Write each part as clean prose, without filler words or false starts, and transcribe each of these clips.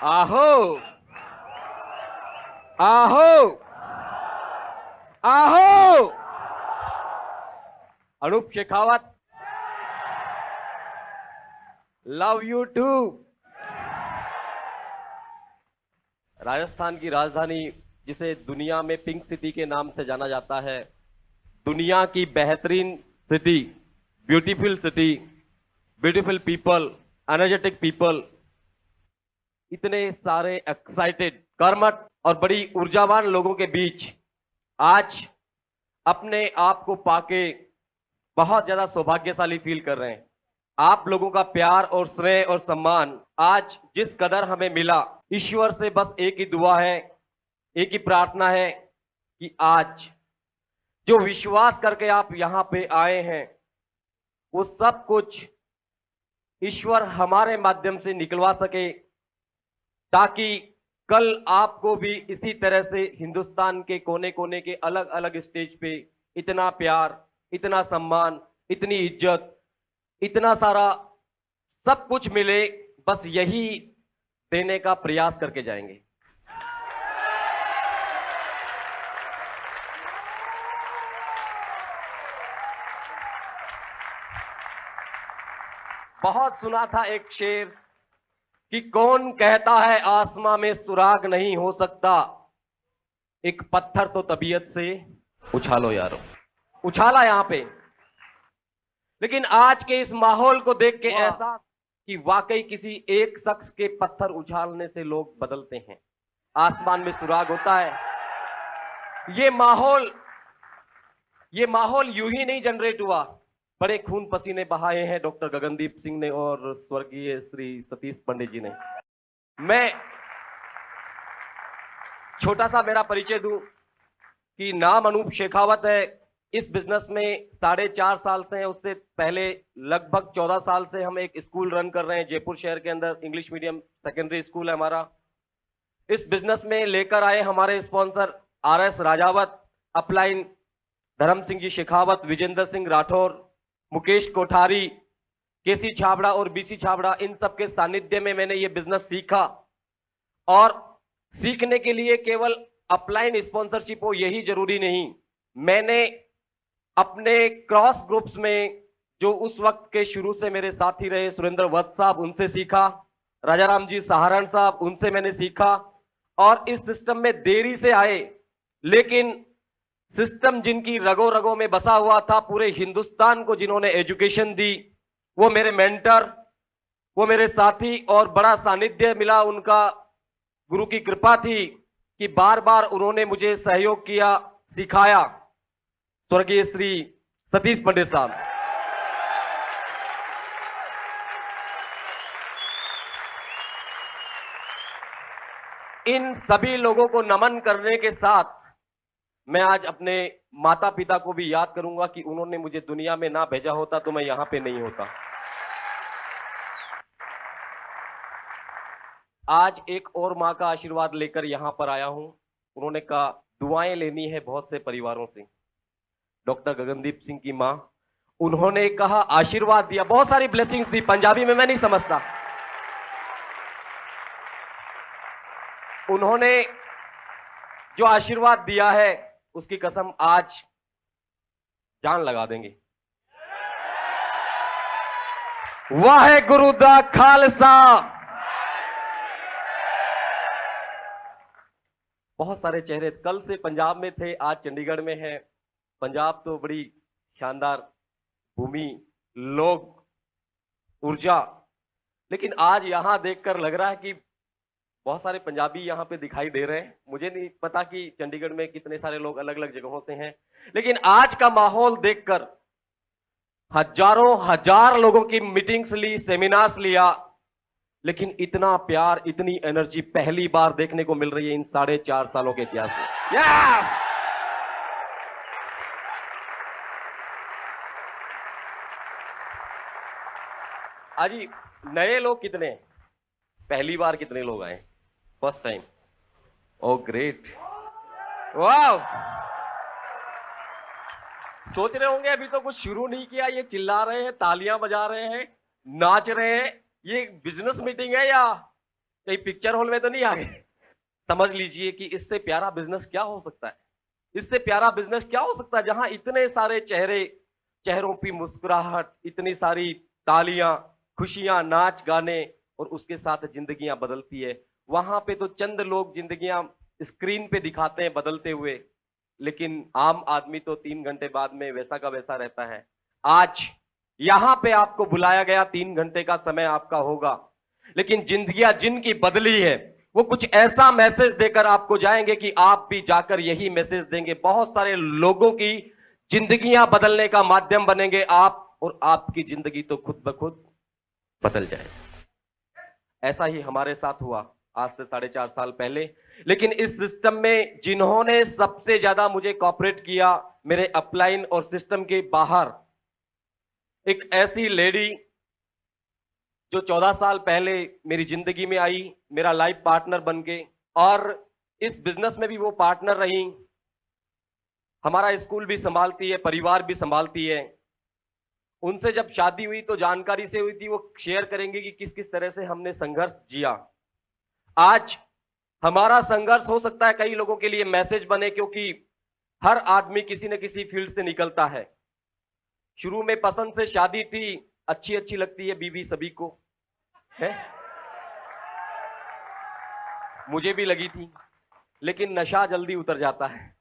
आहो आहो आहो। Anoop Shekhawat, love you too. Rajasthan की राजधानी, जिसे दुनिया में पिंक सिटी के नाम से जाना जाता है, दुनिया की बेहतरीन city, beautiful city, beautiful people, energetic people, इतने सारे एक्साइटेड, कर्मठ और बड़ी ऊर्जावान लोगों के बीच आज अपने आप को पाके बहुत ज्यादा सौभाग्यशाली फील कर रहे हैं। आप लोगों का प्यार और स्नेह और सम्मान आज जिस कदर हमें मिला, ईश्वर से बस एक ही दुआ है, एक ही प्रार्थना है कि आज जो विश्वास करके आप यहां पे आए हैं, वो सब कुछ ईश्वर हमारे माध्यम से निकलवा सके, ताकि कल आपको भी इसी तरह से हिंदुस्तान के कोने कोने के अलग अलग स्टेज पे इतना प्यार, इतना सम्मान, इतनी इज्जत, इतना सारा सब कुछ मिले। बस यही देने का प्रयास करके जाएंगे। बहुत सुना था एक शेर कि कौन कहता है आसमां में सुराग नहीं हो सकता, एक पत्थर तो तबीयत से उछालो यारो। उछाला यहां पे, लेकिन आज के इस माहौल को देख के ऐसा कि वाकई किसी एक शख्स के पत्थर उछालने से लोग बदलते हैं, आसमान में सुराग होता है। ये माहौल यूं ही नहीं जनरेट हुआ, बड़े खून पसीने बहाए हैं डॉक्टर गगनदीप सिंह ने और स्वर्गीय श्री सतीश पंडित जी ने। मैं छोटा सा मेरा परिचय दूं कि नाम अनूप शेखावत है। इस बिजनेस में 4.5 साल से हैं, उससे पहले लगभग 14 साल से हम एक स्कूल रन कर रहे हैं जयपुर शहर के अंदर, इंग्लिश मीडियम सेकेंडरी स्कूल है हमारा। इस बिजनेस में लेकर आए हमारे स्पॉन्सर RS राजावत, अपलाइन धर्म सिंह जी शेखावत, विजेंद्र सिंह राठौर, मुकेश कोठारी, केसी छाबड़ा और BC छाबड़ा। इन सबके सानिध्य में मैंने ये बिजनेस सीखा, और सीखने के लिए केवल अपलाइन स्पॉन्सरशिप हो यही जरूरी नहीं, मैंने अपने क्रॉस ग्रुप्स में जो उस वक्त के शुरू से मेरे साथी रहे सुरेंद्र वत्स साहब, उनसे सीखा, राजाराम जी सहारण साहब, उनसे मैंने सीखा। और इस सिस्टम में देरी से आए, लेकिन सिस्टम जिनकी रगों रगों में बसा हुआ था, पूरे हिंदुस्तान को जिन्होंने एजुकेशन दी, वो मेरे मेंटर, वो मेरे साथी, और बड़ा सानिध्य मिला उनका, गुरु की कृपा थी कि बार बार उन्होंने मुझे सहयोग किया, सिखाया, स्वर्गीय श्री सतीश पंडित साहब। इन सभी लोगों को नमन करने के साथ मैं आज अपने माता पिता को भी याद करूंगा कि उन्होंने मुझे दुनिया में ना भेजा होता तो मैं यहां पे नहीं होता। आज एक और मां का आशीर्वाद लेकर यहां पर आया हूं। उन्होंने कहा दुआएं लेनी है बहुत से परिवारों से, डॉक्टर गगनदीप सिंह की मां, उन्होंने कहा आशीर्वाद दिया, बहुत सारी ब्लेसिंग्स दी, पंजाबी में मैं नहीं समझता। उन्होंने जो आशीर्वाद दिया है उसकी कसम आज जान लगा देंगे। वाहेगुरु दा खालसा। बहुत सारे चेहरे कल से पंजाब में थे, आज चंडीगढ़ में हैं। पंजाब तो बड़ी शानदार भूमि, लोग, ऊर्जा, लेकिन आज यहां देखकर लग रहा है कि बहुत सारे पंजाबी यहां पे दिखाई दे रहे हैं। मुझे नहीं पता कि चंडीगढ़ में कितने सारे लोग अलग अलग जगहों से हैं, लेकिन आज का माहौल देखकर हजारों हजार लोगों की मीटिंग्स ली, सेमिनार्स लिया, लेकिन इतना प्यार, इतनी एनर्जी पहली बार देखने को मिल रही है इन 4.5 सालों के इतिहास में। यस! अजी नए लोग कितने हैं? पहली बार कितने लोग आए? First time? ओ ग्रेट, वाह! सोच रहे होंगे अभी तो कुछ शुरू नहीं किया, ये चिल्ला रहे हैं, तालियां बजा रहे हैं, नाच रहे हैं, ये बिजनेस मीटिंग है या कहीं पिक्चर हॉल में तो नहीं आ गए। समझ लीजिए कि इससे प्यारा बिजनेस क्या हो सकता है, इससे प्यारा बिजनेस क्या हो सकता है जहां इतने सारे चेहरों की मुस्कुराहट, इतनी सारी तालियां, खुशियां, नाच गाने और उसके साथ जिंदगियां बदलती है। वहां पे तो चंद लोग जिंदगियां स्क्रीन पे दिखाते हैं बदलते हुए, लेकिन आम आदमी तो 3 घंटे बाद में वैसा का वैसा रहता है। आज यहां पे आपको बुलाया गया, 3 घंटे का समय आपका होगा, लेकिन जिंदगियां जिनकी बदली है वो कुछ ऐसा मैसेज देकर आपको जाएंगे कि आप भी जाकर यही मैसेज देंगे। बहुत सारे लोगों की जिंदगियां बदलने का माध्यम बनेंगे आप, और आपकी जिंदगी तो खुद ब खुद बदल जाएगी। ऐसा ही हमारे साथ हुआ आज से 4.5 साल पहले। लेकिन इस सिस्टम में जिन्होंने सबसे ज्यादा मुझे कॉपरेट किया, मेरे अपलाइन और सिस्टम के बाहर एक ऐसी लेडी जो 14 साल पहले मेरी जिंदगी में आई, मेरा लाइफ पार्टनर बन के, और इस बिजनेस में भी वो पार्टनर रही। हमारा स्कूल भी संभालती है, परिवार भी संभालती है। उनसे जब शादी हुई तो जानकारी से हुई थी, वो शेयर करेंगे कि किस किस तरह से हमने संघर्ष जिया। आज हमारा संघर्ष हो सकता है कई लोगों के लिए मैसेज बने, क्योंकि हर आदमी किसी न किसी फील्ड से निकलता है। शुरू में पसंद से शादी थी, अच्छी अच्छी लगती है बीवी सभी को है, मुझे भी लगी थी, लेकिन नशा जल्दी उतर जाता है।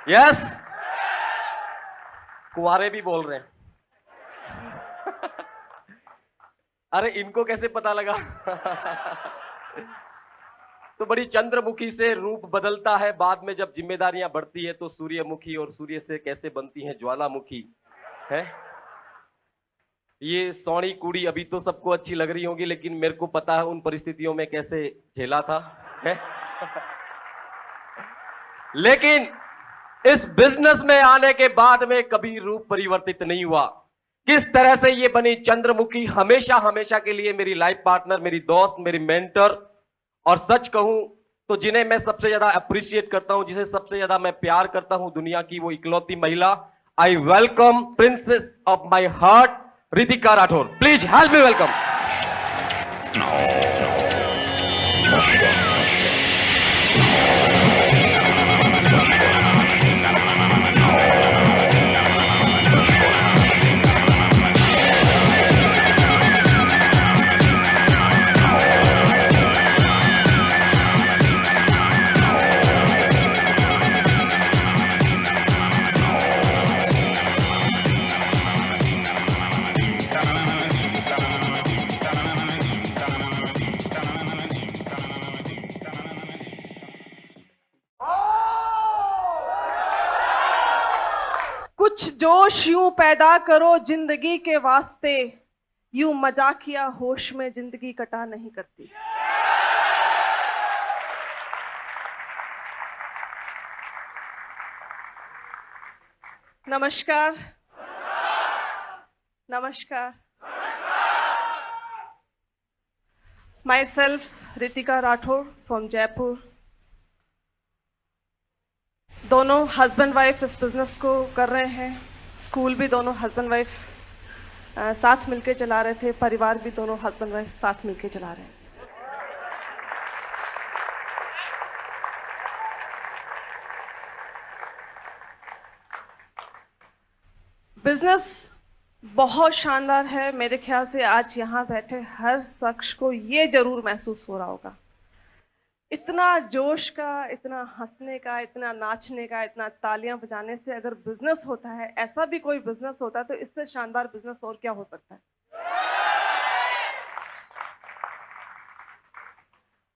यस, कुंवारे भी बोल रहे हैं। अरे इनको कैसे पता लगा? तो बड़ी चंद्रमुखी से रूप बदलता है, बाद में जब जिम्मेदारियां बढ़ती है तो सूर्यमुखी, और सूर्य से कैसे बनती है ज्वालामुखी है। ये सौनी कुड़ी अभी तो सबको अच्छी लग रही होगी, लेकिन मेरे को पता है उन परिस्थितियों में कैसे झेला था है। लेकिन इस बिजनेस में आने के बाद में कभी रूप परिवर्तित नहीं हुआ। किस तरह से ये बनी चंद्रमुखी, हमेशा हमेशा के लिए मेरी लाइफ पार्टनर, मेरी दोस्त, मेरी मेंटर। और सच कहूं तो जिन्हें मैं सबसे ज्यादा अप्रिशिएट करता हूं, जिसे सबसे ज्यादा मैं प्यार करता हूं दुनिया की, वो इकलौती महिला, I welcome princess of my heart, Ritika Rathore. Please help me welcome. कुछ जोश यूं पैदा करो जिंदगी के वास्ते, यूं मजाकिया होश में जिंदगी कटा नहीं करती। नमस्कार, नमस्कार। My self Ritika Rathore from Jaipur. दोनों हस्बैंड वाइफ इस बिजनेस को कर रहे हैं। स्कूल भी दोनों हस्बैंड वाइफ साथ मिलके चला रहे थे, परिवार भी दोनों हस्बैंड वाइफ साथ मिलके चला रहे हैं। बिजनेस बहुत शानदार है। मेरे ख्याल से आज यहाँ बैठे हर शख्स को ये जरूर महसूस हो रहा होगा, इतना जोश का, इतना हंसने का, इतना नाचने का, इतना तालियां बजाने से अगर बिजनेस होता है, ऐसा भी कोई बिजनेस होता है, तो इससे शानदार बिजनेस और क्या हो सकता है।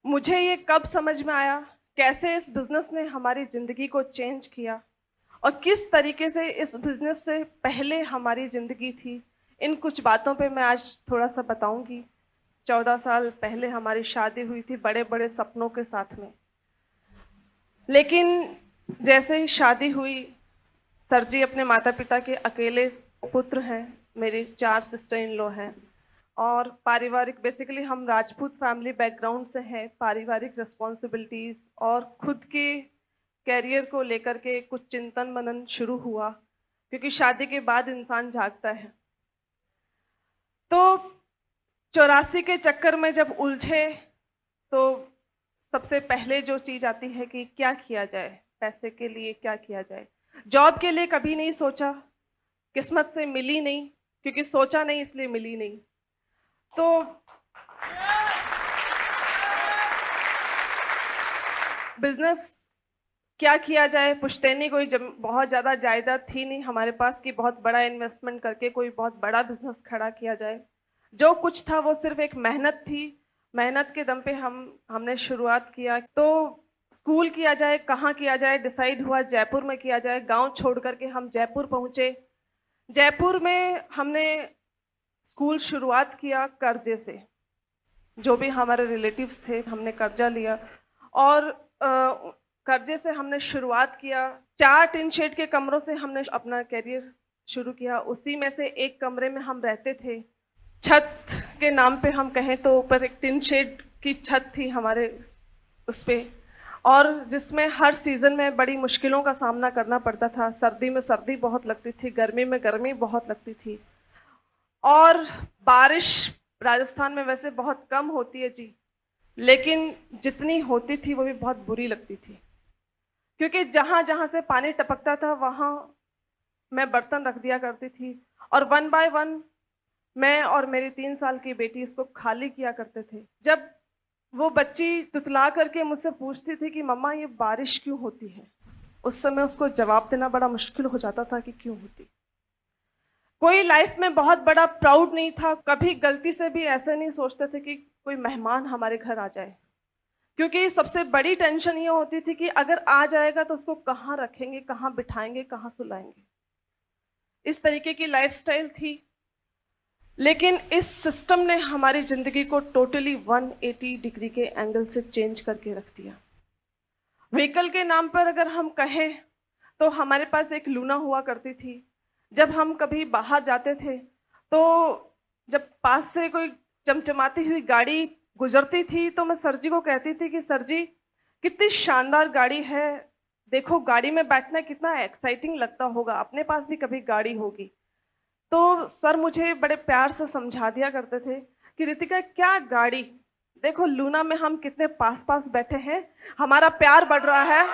मुझे ये कब समझ में आया, कैसे इस बिजनेस ने हमारी जिंदगी को चेंज किया, और किस तरीके से इस बिजनेस से पहले हमारी जिंदगी थी, इन कुछ बातों पे मैं आज थोड़ा सा बताऊंगी। 14 साल पहले हमारी शादी हुई थी बड़े बड़े सपनों के साथ में, लेकिन जैसे ही शादी हुई, सर जी अपने माता पिता के अकेले पुत्र हैं, मेरी 4 सिस्टर इन लॉ हैं, और पारिवारिक, बेसिकली हम राजपूत फैमिली बैकग्राउंड से हैं। पारिवारिक रिस्पॉन्सिबिलिटीज और खुद के कैरियर को लेकर के कुछ चिंतन मनन शुरू हुआ, क्योंकि शादी के बाद इंसान जागता है। तो 84 के चक्कर में जब उलझे तो सबसे पहले जो चीज आती है कि क्या किया जाए, पैसे के लिए क्या किया जाए। जॉब के लिए कभी नहीं सोचा, किस्मत से मिली नहीं, क्योंकि सोचा नहीं इसलिए मिली नहीं। तो बिजनेस क्या किया जाए, पुश्तैनी कोई बहुत ज्यादा जायदाद थी नहीं हमारे पास कि बहुत बड़ा इन्वेस्टमेंट करके कोई बहुत बड़ा बिजनेस खड़ा किया जाए। जो कुछ था वो सिर्फ एक मेहनत थी, मेहनत के दम पे हमने शुरुआत किया। तो स्कूल किया जाए, कहाँ किया जाए, डिसाइड हुआ जयपुर में किया जाए। गांव छोड़ करके हम जयपुर पहुंचे। जयपुर में हमने स्कूल शुरुआत किया कर्जे से, जो भी हमारे रिलेटिव्स थे हमने कर्जा लिया और कर्जे से हमने शुरुआत किया। 4 टिन शेड के कमरों से हमने अपना करियर शुरू किया। उसी में से एक कमरे में हम रहते थे। छत के नाम पे हम कहें तो ऊपर एक टिन शेड की छत थी हमारे उस पे, और जिसमें हर सीजन में बड़ी मुश्किलों का सामना करना पड़ता था। सर्दी में सर्दी बहुत लगती थी, गर्मी में गर्मी बहुत लगती थी, और बारिश राजस्थान में वैसे बहुत कम होती है जी, लेकिन जितनी होती थी वो भी बहुत बुरी लगती थी, क्योंकि जहां जहां से पानी टपकता था वहां मैं बर्तन रख दिया करती थी, और 1 बाय 1 मैं और मेरी 3 साल की बेटी इसको खाली किया करते थे। जब वो बच्ची तुतला करके मुझसे पूछती थी कि मम्मा ये बारिश क्यों होती है, उस समय उसको जवाब देना बड़ा मुश्किल हो जाता था कि क्यों होती। कोई लाइफ में बहुत बड़ा प्राउड नहीं था, कभी गलती से भी ऐसे नहीं सोचते थे कि कोई मेहमान हमारे घर आ जाए, क्योंकि सबसे बड़ी टेंशन ये होती थी कि अगर आ जाएगा तो उसको कहाँ रखेंगे, कहाँ बिठाएंगे, कहाँ सुलाएंगे। इस तरीके की लाइफस्टाइल थी। लेकिन इस सिस्टम ने हमारी जिंदगी को टोटली 180 डिग्री के एंगल से चेंज करके रख दिया। व्हीकल के नाम पर अगर हम कहें तो हमारे पास एक लूना हुआ करती थी। जब हम कभी बाहर जाते थे तो जब पास से कोई चमचमाती हुई गाड़ी गुजरती थी तो मैं सर जी को कहती थी कि सर जी कितनी शानदार गाड़ी है, देखो गाड़ी में बैठना कितना एक्साइटिंग लगता होगा, अपने पास भी कभी गाड़ी होगी। तो सर मुझे बड़े प्यार से समझा दिया करते थे कि रितिका क्या गाड़ी, देखो लूना में हम कितने पास पास बैठे हैं, हमारा प्यार बढ़ रहा है।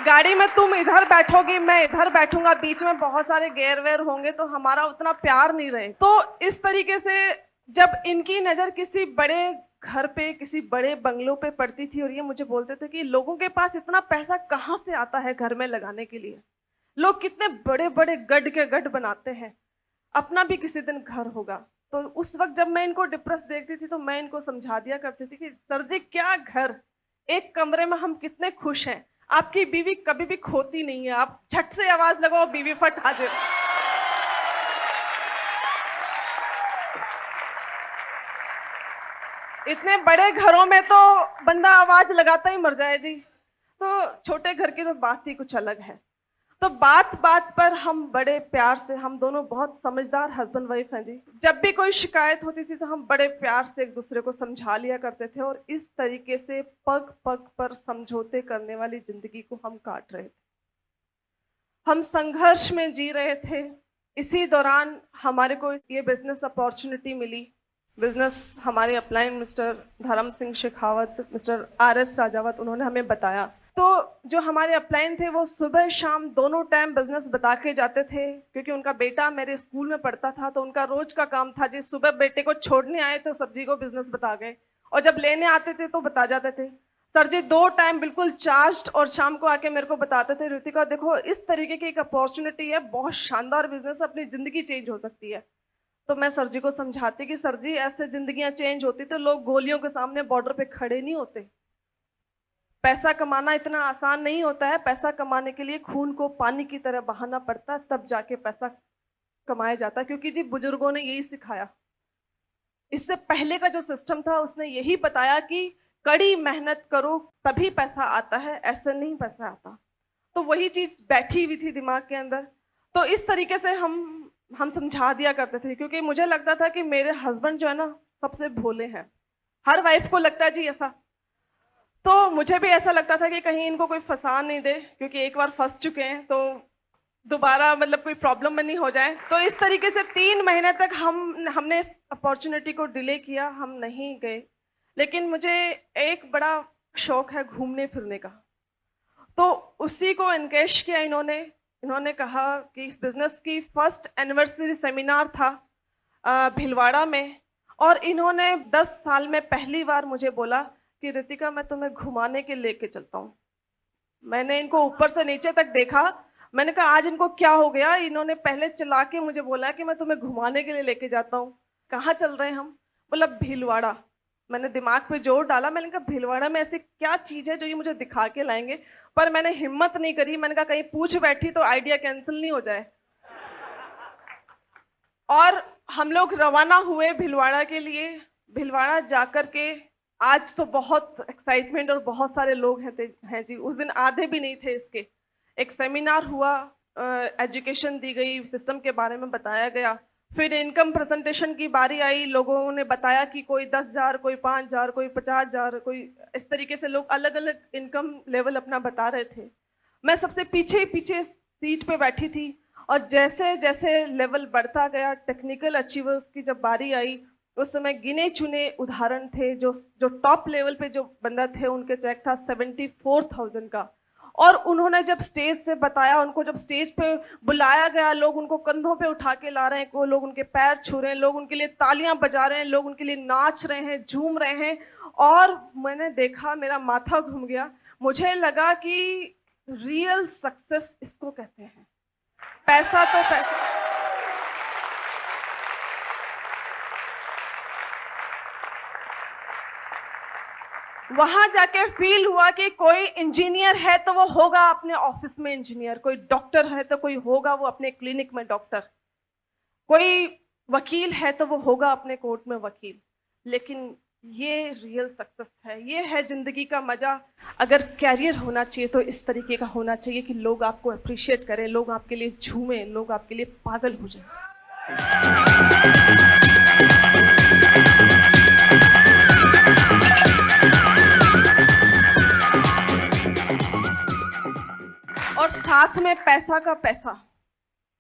गाड़ी में तुम इधर बैठोगी, मैं इधर बैठूंगा, बीच में बहुत सारे गेयर वेयर होंगे तो हमारा उतना प्यार नहीं रहे। तो इस तरीके से जब इनकी नजर किसी बड़े घर पे, किसी बड़े बंगलों पे पड़ती थी और ये मुझे बोलते थे कि लोगों के पास इतना पैसा कहाँ से आता है घर में लगाने के लिए, लोग कितने बड़े बड़े गढ़ के गढ़ बनाते हैं, अपना भी किसी दिन घर होगा। तो उस वक्त जब मैं इनको डिप्रेस देखती थी तो मैं इनको समझा दिया करती थी कि सर जी क्या घर, एक कमरे में हम कितने खुश हैं, आपकी बीवी कभी भी खोती नहीं है, आप झट से आवाज लगाओ बीवी फट हाजिर। इतने बड़े घरों में तो बंदा आवाज लगाता ही मर जाए जी, तो छोटे घर की तो बात ही कुछ अलग है। तो बात बात पर हम बड़े प्यार से, हम दोनों बहुत समझदार हस्बैंड वाइफ हैं जी, जब भी कोई शिकायत होती थी तो हम बड़े प्यार से एक दूसरे को समझा लिया करते थे, और इस तरीके से पग पग पर समझौते करने वाली जिंदगी को हम काट रहे थे। हम संघर्ष में जी रहे थे। इसी दौरान हमारे को ये बिजनेस अपॉर्चुनिटी मिली। बिजनेस हमारे अपलाइन मिस्टर धर्म सिंह शेखावत, मिस्टर RS राजावत, उन्होंने हमें बताया। तो जो हमारे अपलाइन थे वो सुबह शाम दोनों टाइम बिजनेस बता के जाते थे, क्योंकि उनका बेटा मेरे स्कूल में पढ़ता था, तो उनका रोज का काम था जी, सुबह बेटे को छोड़ने आए तो सब्जी को बिजनेस बता गए, और जब लेने आते थे तो बता जाते थे। सर जी 2 टाइम बिल्कुल चार्ज्ड, और शाम को आके मेरे को बताते थे रितिका देखो इस तरीके की एक अपॉर्चुनिटी है, बहुत शानदार बिजनेस, अपनी जिंदगी चेंज हो सकती है। तो मैं सर जी को समझाती कि सर जी ऐसे जिंदगियां चेंज होती तो लोग गोलियों के सामने बॉर्डर पे खड़े नहीं होते। पैसा कमाना इतना आसान नहीं होता है, पैसा कमाने के लिए खून को पानी की तरह बहाना पड़ता है, तब जाके पैसा कमाया जाता है, क्योंकि जी बुजुर्गों ने यही सिखाया। इससे पहले का जो सिस्टम था उसने यही बताया कि कड़ी मेहनत करो तभी पैसा आता है, ऐसे नहीं पैसा आता। तो वही चीज बैठी हुई थी दिमाग के अंदर। तो इस तरीके से हम समझा दिया करते थे, क्योंकि मुझे लगता था कि मेरे हस्बैंड जो है ना सबसे भोले हैं, हर वाइफ को लगता है जी ऐसा। तो मुझे भी ऐसा लगता था कि कहीं इनको कोई फंसा नहीं दे, क्योंकि एक बार फंस चुके हैं तो दोबारा मतलब कोई प्रॉब्लम में नहीं हो जाए। तो इस तरीके से 3 महीने तक हमने इस अपॉर्चुनिटी को डिले किया, हम नहीं गए। लेकिन मुझे एक बड़ा शौक है घूमने फिरने का, तो उसी को एनकेश किया इन्होंने कहा कि इस बिजनेस की फर्स्ट एनिवर्सरी सेमिनार था भिलवाड़ा में, और इन्होंने 10 साल में पहली बार मुझे बोला कि रितिका मैं तुम्हें घुमाने के लेके चलता हूँ। मैंने इनको ऊपर से नीचे तक देखा, मैंने कहा आज इनको क्या हो गया, इन्होंने पहले चला के मुझे बोला कि मैं तुम्हें घुमाने के लिए लेके जाता हूँ। कहाँ चल रहे हैं हम? बोला भीलवाड़ा। मैंने दिमाग पे जोर डाला, मैंने कहा भीलवाड़ा में ऐसी क्या चीज है जो ये मुझे दिखा के लाएंगे, पर मैंने हिम्मत नहीं करी। मैंने कहा कहीं पूछ बैठी तो आइडिया कैंसिल नहीं हो जाए। और हम लोग रवाना हुए भिलवाड़ा के लिए। भिलवाड़ा जाकर के आज तो बहुत एक्साइटमेंट और बहुत सारे लोग हैं जी, उस दिन आधे भी नहीं थे इसके। एक सेमिनार हुआ, एजुकेशन दी गई, सिस्टम के बारे में बताया गया, फिर इनकम प्रेजेंटेशन की बारी आई। लोगों ने बताया कि कोई 10,000, कोई 5,000, कोई 50,000, कोई इस तरीके से लोग अलग अलग इनकम लेवल अपना बता रहे थे। मैं सबसे पीछे सीट पे बैठी थी, और जैसे जैसे लेवल बढ़ता गया, टेक्निकल अचीवर्स की जब बारी आई, उस समय गिने चुने उदाहरण थे। जो टॉप लेवल पे जो बंदा थे उनके चेक था 74,000 का। और उन्होंने जब स्टेज से बताया, उनको जब स्टेज पे बुलाया गया, लोग उनको कंधों पे उठा के ला रहे हैं, को लोग उनके पैर छू रहे हैं, लोग उनके लिए तालियां बजा रहे हैं, लोग उनके लिए नाच रहे हैं, झूम रहे हैं। और मैंने देखा, मेरा माथा घूम गया। मुझे लगा कि रियल सक्सेस इसको कहते हैं। पैसा तो पैसा, वहां जाके फील हुआ कि कोई इंजीनियर है तो वो होगा अपने ऑफिस में इंजीनियर, कोई डॉक्टर है तो कोई होगा वो अपने क्लिनिक में डॉक्टर, कोई वकील है तो वो होगा अपने कोर्ट में वकील। लेकिन ये रियल सक्सेस है, ये है जिंदगी का मजा। अगर कैरियर होना चाहिए तो इस तरीके का होना चाहिए कि लोग आपको अप्रिशिएट करें, लोग आपके लिए झूमें, लोग आपके लिए पागल हो जाएं। और साथ में पैसा का पैसा,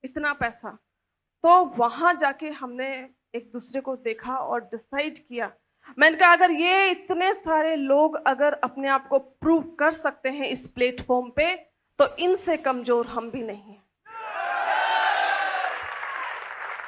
इतना पैसा। तो वहां जाके हमने एक दूसरे को देखा और डिसाइड किया। मैंने कहा अगर ये इतने सारे लोग अगर अपने आप को प्रूव कर सकते हैं इस प्लेटफॉर्म पे, तो इनसे कमजोर हम भी नहीं हैं।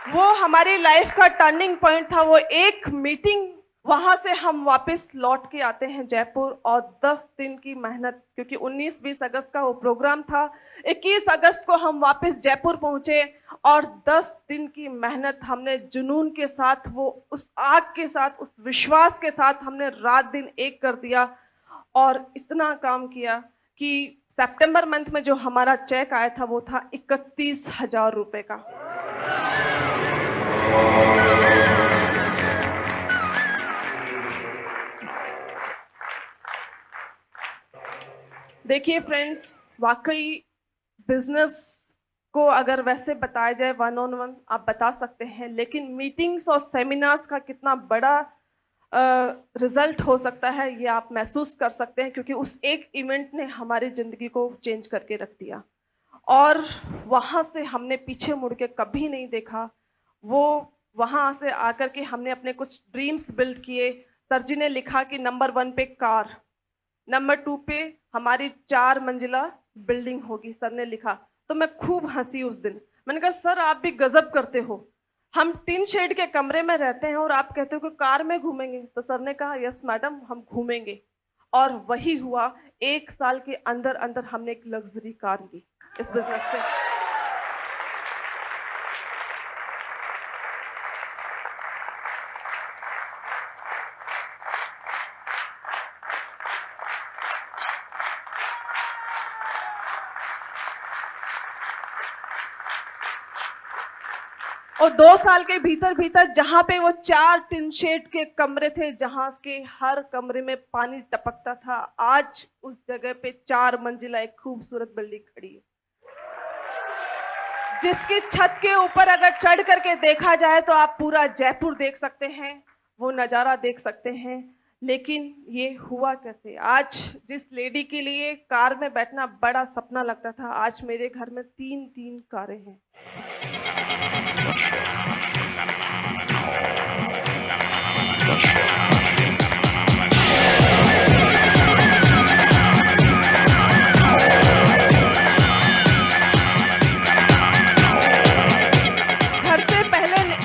वो हमारी लाइफ का टर्निंग पॉइंट था। वो एक मीटिंग, वहां से हम वापस लौट के आते हैं जयपुर, और 10 दिन की मेहनत, क्योंकि 19-20 अगस्त का वो प्रोग्राम था, 21 अगस्त को हम वापस जयपुर पहुंचे, और 10 दिन की मेहनत हमने जुनून के साथ, वो उस आग के साथ, उस विश्वास के साथ हमने रात दिन एक कर दिया। और इतना काम किया कि सितंबर मंथ में जो हमारा चेक आया था वो था 31,000 रुपए का। देखिए फ्रेंड्स, वाकई बिजनेस को अगर वैसे बताया जाए 1-on-1 आप बता सकते हैं, लेकिन मीटिंग्स और सेमिनार्स का कितना बड़ा रिजल्ट हो सकता है ये आप महसूस कर सकते हैं, क्योंकि उस एक इवेंट ने हमारी जिंदगी को चेंज करके रख दिया। और वहां से हमने पीछे मुड़ के कभी नहीं देखा। वो वहां से आकर के हमने अपने कुछ ड्रीम्स बिल्ड किए। सर जी ने लिखा कि नंबर 1 पे कार, नंबर 2 पे हमारी 4 मंजिला बिल्डिंग होगी, सर ने लिखा। तो मैं खूब हंसी उस दिन। मैंने कहा सर आप भी गजब करते हो, हम टिन शेड के कमरे में रहते हैं और आप कहते हो कि कार में घूमेंगे। तो सर ने कहा यस मैडम हम घूमेंगे। और वही हुआ, 1 साल के अंदर अंदर हमने एक लग्जरी कार ली इस बिजनेस से। और 2 साल के भीतर भीतर जहां पे वो 4 टिन शेड के कमरे थे, जहां के हर कमरे में पानी टपकता था, आज उस जगह पे 4 मंजिला एक खूबसूरत बिल्डिंग खड़ी है, जिसकी छत के ऊपर अगर चढ़ करके देखा जाए तो आप पूरा जयपुर देख सकते हैं, वो नजारा देख सकते हैं। लेकिन ये हुआ कैसे? आज जिस लेडी के लिए कार में बैठना बड़ा सपना लगता था, आज मेरे घर में 3-3 कारें हैं।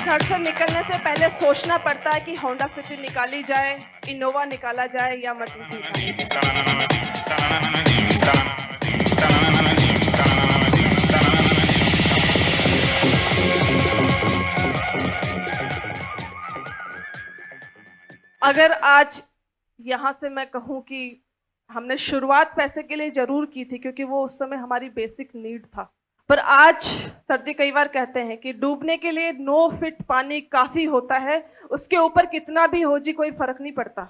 घर से निकलने से पहले सोचना पड़ता है कि होंडा सिटी निकाली जाए, इनोवा निकाला जाए या मर्सिडीज निकाली जाए। अगर आज यहाँ से मैं कहूँ कि हमने शुरुआत पैसे के लिए जरूर की थी, क्योंकि वो उस समय हमारी बेसिक नीड था, पर आज सर जी कई बार कहते हैं कि डूबने के लिए 9 फीट पानी काफी होता है, उसके ऊपर कितना भी हो जी कोई फर्क नहीं पड़ता।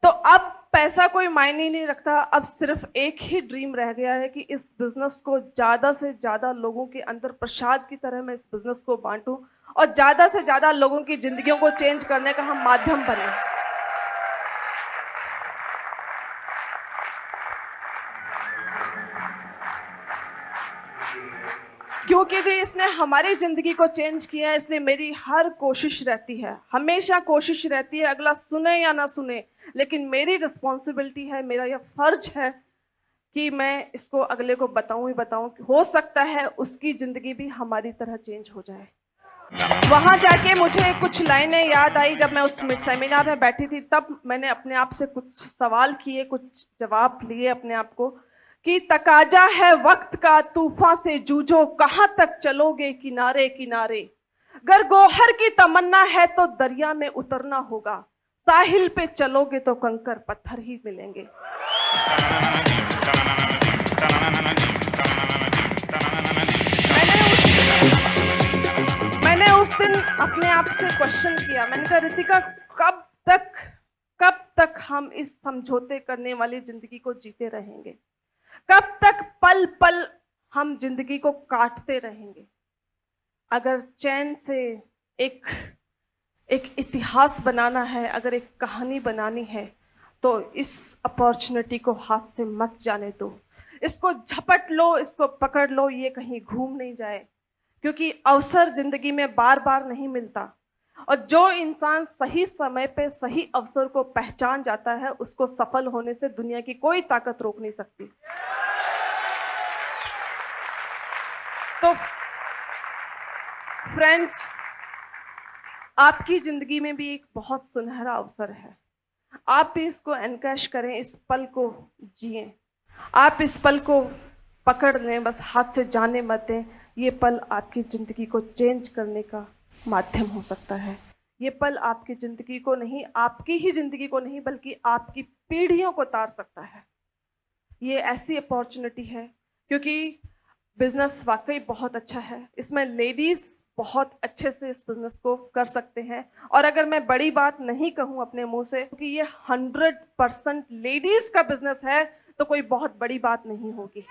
तो अब पैसा कोई मायने नहीं रखता, अब सिर्फ एक ही ड्रीम रह गया है कि इस बिजनेस को ज्यादा से ज्यादा लोगों के अंदर प्रसाद की तरह मैं इस बिजनेस को बांटूं और ज्यादा से ज्यादा लोगों की जिंदगियों को चेंज करने का हम माध्यम बने। क्योंकि जी इसने हमारी जिंदगी को चेंज किया है, इसलिए मेरी हर कोशिश रहती है, हमेशा कोशिश रहती है, अगला सुने या ना सुने, लेकिन मेरी रिस्पॉन्सिबिलिटी है, मेरा यह फर्ज है कि मैं इसको अगले को बताऊं ही बताऊं। हो सकता है उसकी जिंदगी भी हमारी तरह चेंज हो जाए। वहां जाके मुझे कुछ लाइनें याद आई जब मैं उस सेमिनार में बैठी थी, तब मैंने अपने आप से कुछ सवाल किए, कुछ जवाब लिए अपने आप को कि तकाजा है वक्त का तूफान से जूझो, कहां तक चलोगे किनारे किनारे, अगर गोहर की तमन्ना है तो दरिया में उतरना होगा, साहिल पे चलोगे तो कंकर पत्थर ही मिलेंगे। मैंने उस दिन अपने आप से क्वेश्चन किया, मैंने कहा रितिका कब तक हम इस समझौते करने वाली जिंदगी को जीते रहेंगे? कब तक पल पल हम जिंदगी को काटते रहेंगे? अगर चैन से एक इतिहास बनाना है, अगर एक कहानी बनानी है, तो इस अपॉर्चुनिटी को हाथ से मत जाने दो, इसको झपट लो, इसको पकड़ लो, ये कहीं घूम नहीं जाए, क्योंकि अवसर जिंदगी में बार बार नहीं मिलता, और जो इंसान सही समय पे सही अवसर को पहचान जाता है, उसको सफल होने से दुनिया की कोई ताकत रोक नहीं सकती। तो फ्रेंड्स, आपकी जिंदगी में भी एक बहुत सुनहरा अवसर है, आप भी इसको एनकैश करें, इस पल को जिएं, आप इस पल को पकड़ लें, बस हाथ से जाने मत दें। ये पल आपकी जिंदगी को चेंज करने का माध्यम हो सकता है। ये पल आपकी जिंदगी को नहीं, आपकी ही जिंदगी को नहीं, बल्कि आपकी पीढ़ियों को तार सकता है। ये ऐसी अपॉर्चुनिटी है, क्योंकि बिजनेस वाकई बहुत अच्छा है, इसमें लेडीज बहुत अच्छे से इस बिजनेस को कर सकते हैं। और अगर मैं बड़ी बात नहीं कहूं अपने मुंह से, क्योंकि ये 100% लेडीज का बिजनेस है, तो कोई बहुत बड़ी बात नहीं होगी।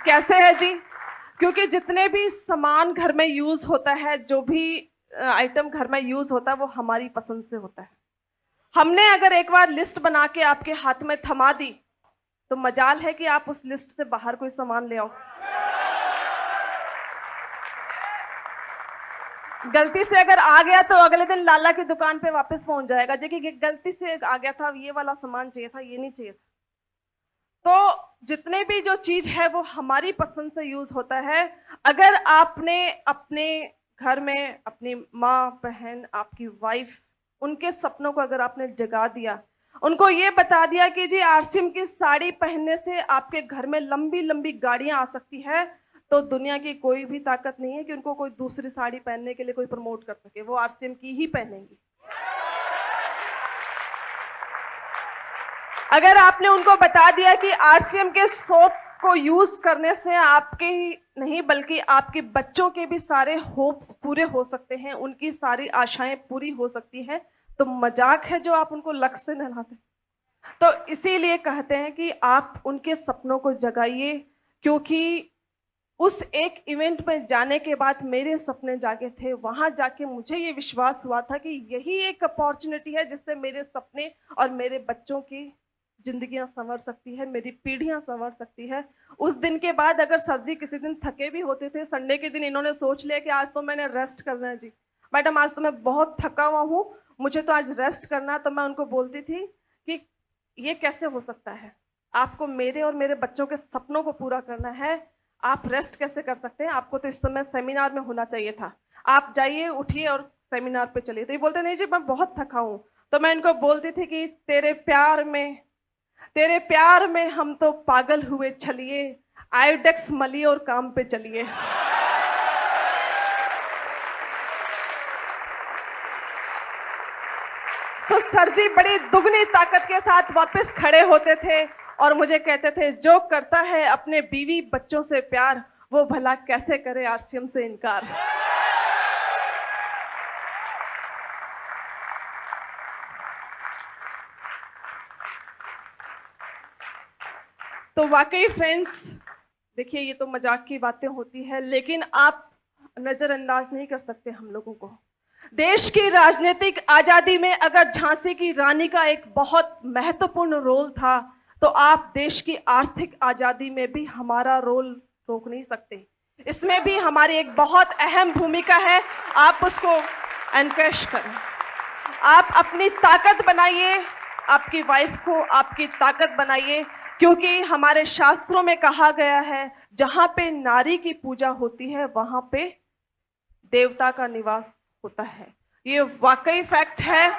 कैसे है जी? क्योंकि जितने भी सामान घर में यूज होता है, जो भी आइटम घर में यूज होता है, वो हमारी पसंद से होता है। हमने अगर एक बार लिस्ट बना के आपके हाथ में थमा दी, तो मजाल है कि आप उस लिस्ट से बाहर कोई सामान ले आओ। गलती से अगर आ गया तो अगले दिन लाला की दुकान पे वापस पहुंच जाएगा, जो कि गलती से आ गया था, ये वाला सामान चाहिए था, ये नहीं चाहिए था। तो जितने भी जो चीज है वो हमारी पसंद से यूज होता है। अगर आपने अपने घर में अपनी माँ, बहन, आपकी वाइफ, उनके सपनों को अगर आपने जगा दिया, उनको ये बता दिया कि जी आरसीएम की साड़ी पहनने से आपके घर में लंबी लंबी गाड़ियां आ सकती है, तो दुनिया की कोई भी ताकत नहीं है कि उनको कोई दूसरी साड़ी पहनने के लिए कोई प्रमोट कर सके, वो आरसीएम की ही पहनेंगी। अगर आपने उनको बता दिया कि आरसीएम के सोप को यूज करने से आपके ही नहीं बल्कि आपके बच्चों के भी सारे होप्स पूरे हो सकते हैं, उनकी सारी आशाएं पूरी हो सकती हैं, तो मजाक है जो आप उनको लक्ष्य से नहलाते। तो इसीलिए कहते हैं कि आप उनके सपनों को जगाइए, क्योंकि उस एक इवेंट में जाने के बाद मेरे सपने जागे थे। वहां जाके मुझे ये विश्वास हुआ था कि यही एक अपॉर्चुनिटी है जिससे मेरे सपने और मेरे बच्चों की जिंदगियां संवर सकती है, मेरी पीढ़ियां संवर सकती है। उस दिन के बाद अगर सर जी किसी दिन थके भी होते थे, संडे के दिन इन्होंने सोच लिया कि आज तो मैंने रेस्ट करना है जी, मैडम आज तो मैं बहुत थका हुआ हूँ, मुझे तो आज रेस्ट करना है, तो मैं उनको बोलती थी कि ये कैसे हो सकता है, आपको मेरे और मेरे बच्चों के सपनों को पूरा करना है, आप रेस्ट कैसे कर सकते हैं, आपको तो इस समय सेमिनार में होना चाहिए था, आप जाइए उठिए और सेमिनार पे चलिए। तो ये बोलते नहीं जी मैं बहुत थका हूं। तो मैं इनको बोलती थी कि तेरे प्यार में हम तो पागल हुए छलिए, आयोडेक्स मलिए और काम पे चलिए। तो सर जी बड़ी दुगनी ताकत के साथ वापस खड़े होते थे और मुझे कहते थे जो करता है अपने बीवी बच्चों से प्यार, वो भला कैसे करे आरसीएम से इनकार। तो वाकई फ्रेंड्स, देखिए ये तो मजाक की बातें होती है, लेकिन आप नजरअंदाज नहीं कर सकते हम लोगों को। देश की राजनीतिक आजादी में अगर झांसी की रानी का एक बहुत महत्वपूर्ण रोल था, तो आप देश की आर्थिक आजादी में भी हमारा रोल रोक नहीं सकते। इसमें भी हमारी एक बहुत अहम भूमिका है, आप उसको एनकरेज करें। आप अपनी ताकत बनाइए, आपकी वाइफ को आपकी ताकत बनाइए, क्योंकि हमारे शास्त्रों में कहा गया है जहां पे नारी की पूजा होती है वहां पे देवता का निवास होता है। ये वाकई फैक्ट है।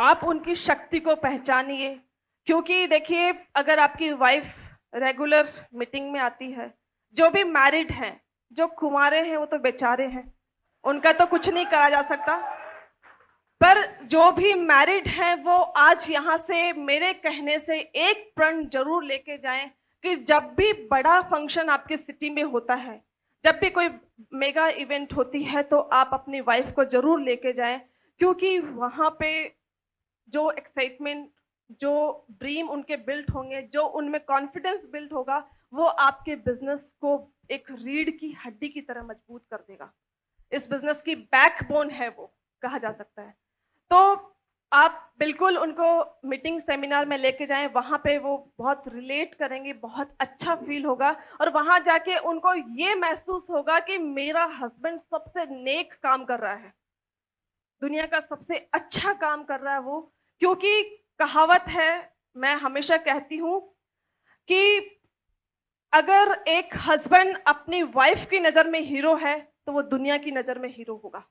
आप उनकी शक्ति को पहचानिए, क्योंकि देखिए अगर आपकी वाइफ रेगुलर मीटिंग में आती है, जो भी मैरिड हैं, जो कुंवारे हैं वो तो बेचारे हैं, उनका तो कुछ नहीं करा जा सकता, पर जो भी मैरिड हैं वो आज यहाँ से मेरे कहने से एक प्रण जरूर लेके जाएं कि जब भी बड़ा फंक्शन आपके सिटी में होता है, जब भी कोई मेगा इवेंट होती है, तो आप अपनी वाइफ को जरूर लेके जाएं, क्योंकि वहां पे जो एक्साइटमेंट, जो ड्रीम उनके बिल्ड होंगे, जो उनमें कॉन्फिडेंस बिल्ड होगा, वो आपके बिजनेस को एक रीढ़ की हड्डी की तरह मजबूत कर देगा। इस बिजनेस की बैकबोन है वो, कहा जा सकता है। तो आप बिल्कुल उनको मीटिंग सेमिनार में लेके जाएं, वहां पे वो बहुत रिलेट करेंगे, बहुत अच्छा फील होगा, और वहां जाके उनको ये महसूस होगा कि मेरा हस्बैंड सबसे नेक काम कर रहा है, दुनिया का सबसे अच्छा काम कर रहा है वो। क्योंकि कहावत है, मैं हमेशा कहती हूं कि अगर एक हस्बैंड अपनी वाइफ की नजर में हीरो है तो वो दुनिया की नजर में हीरो होगा।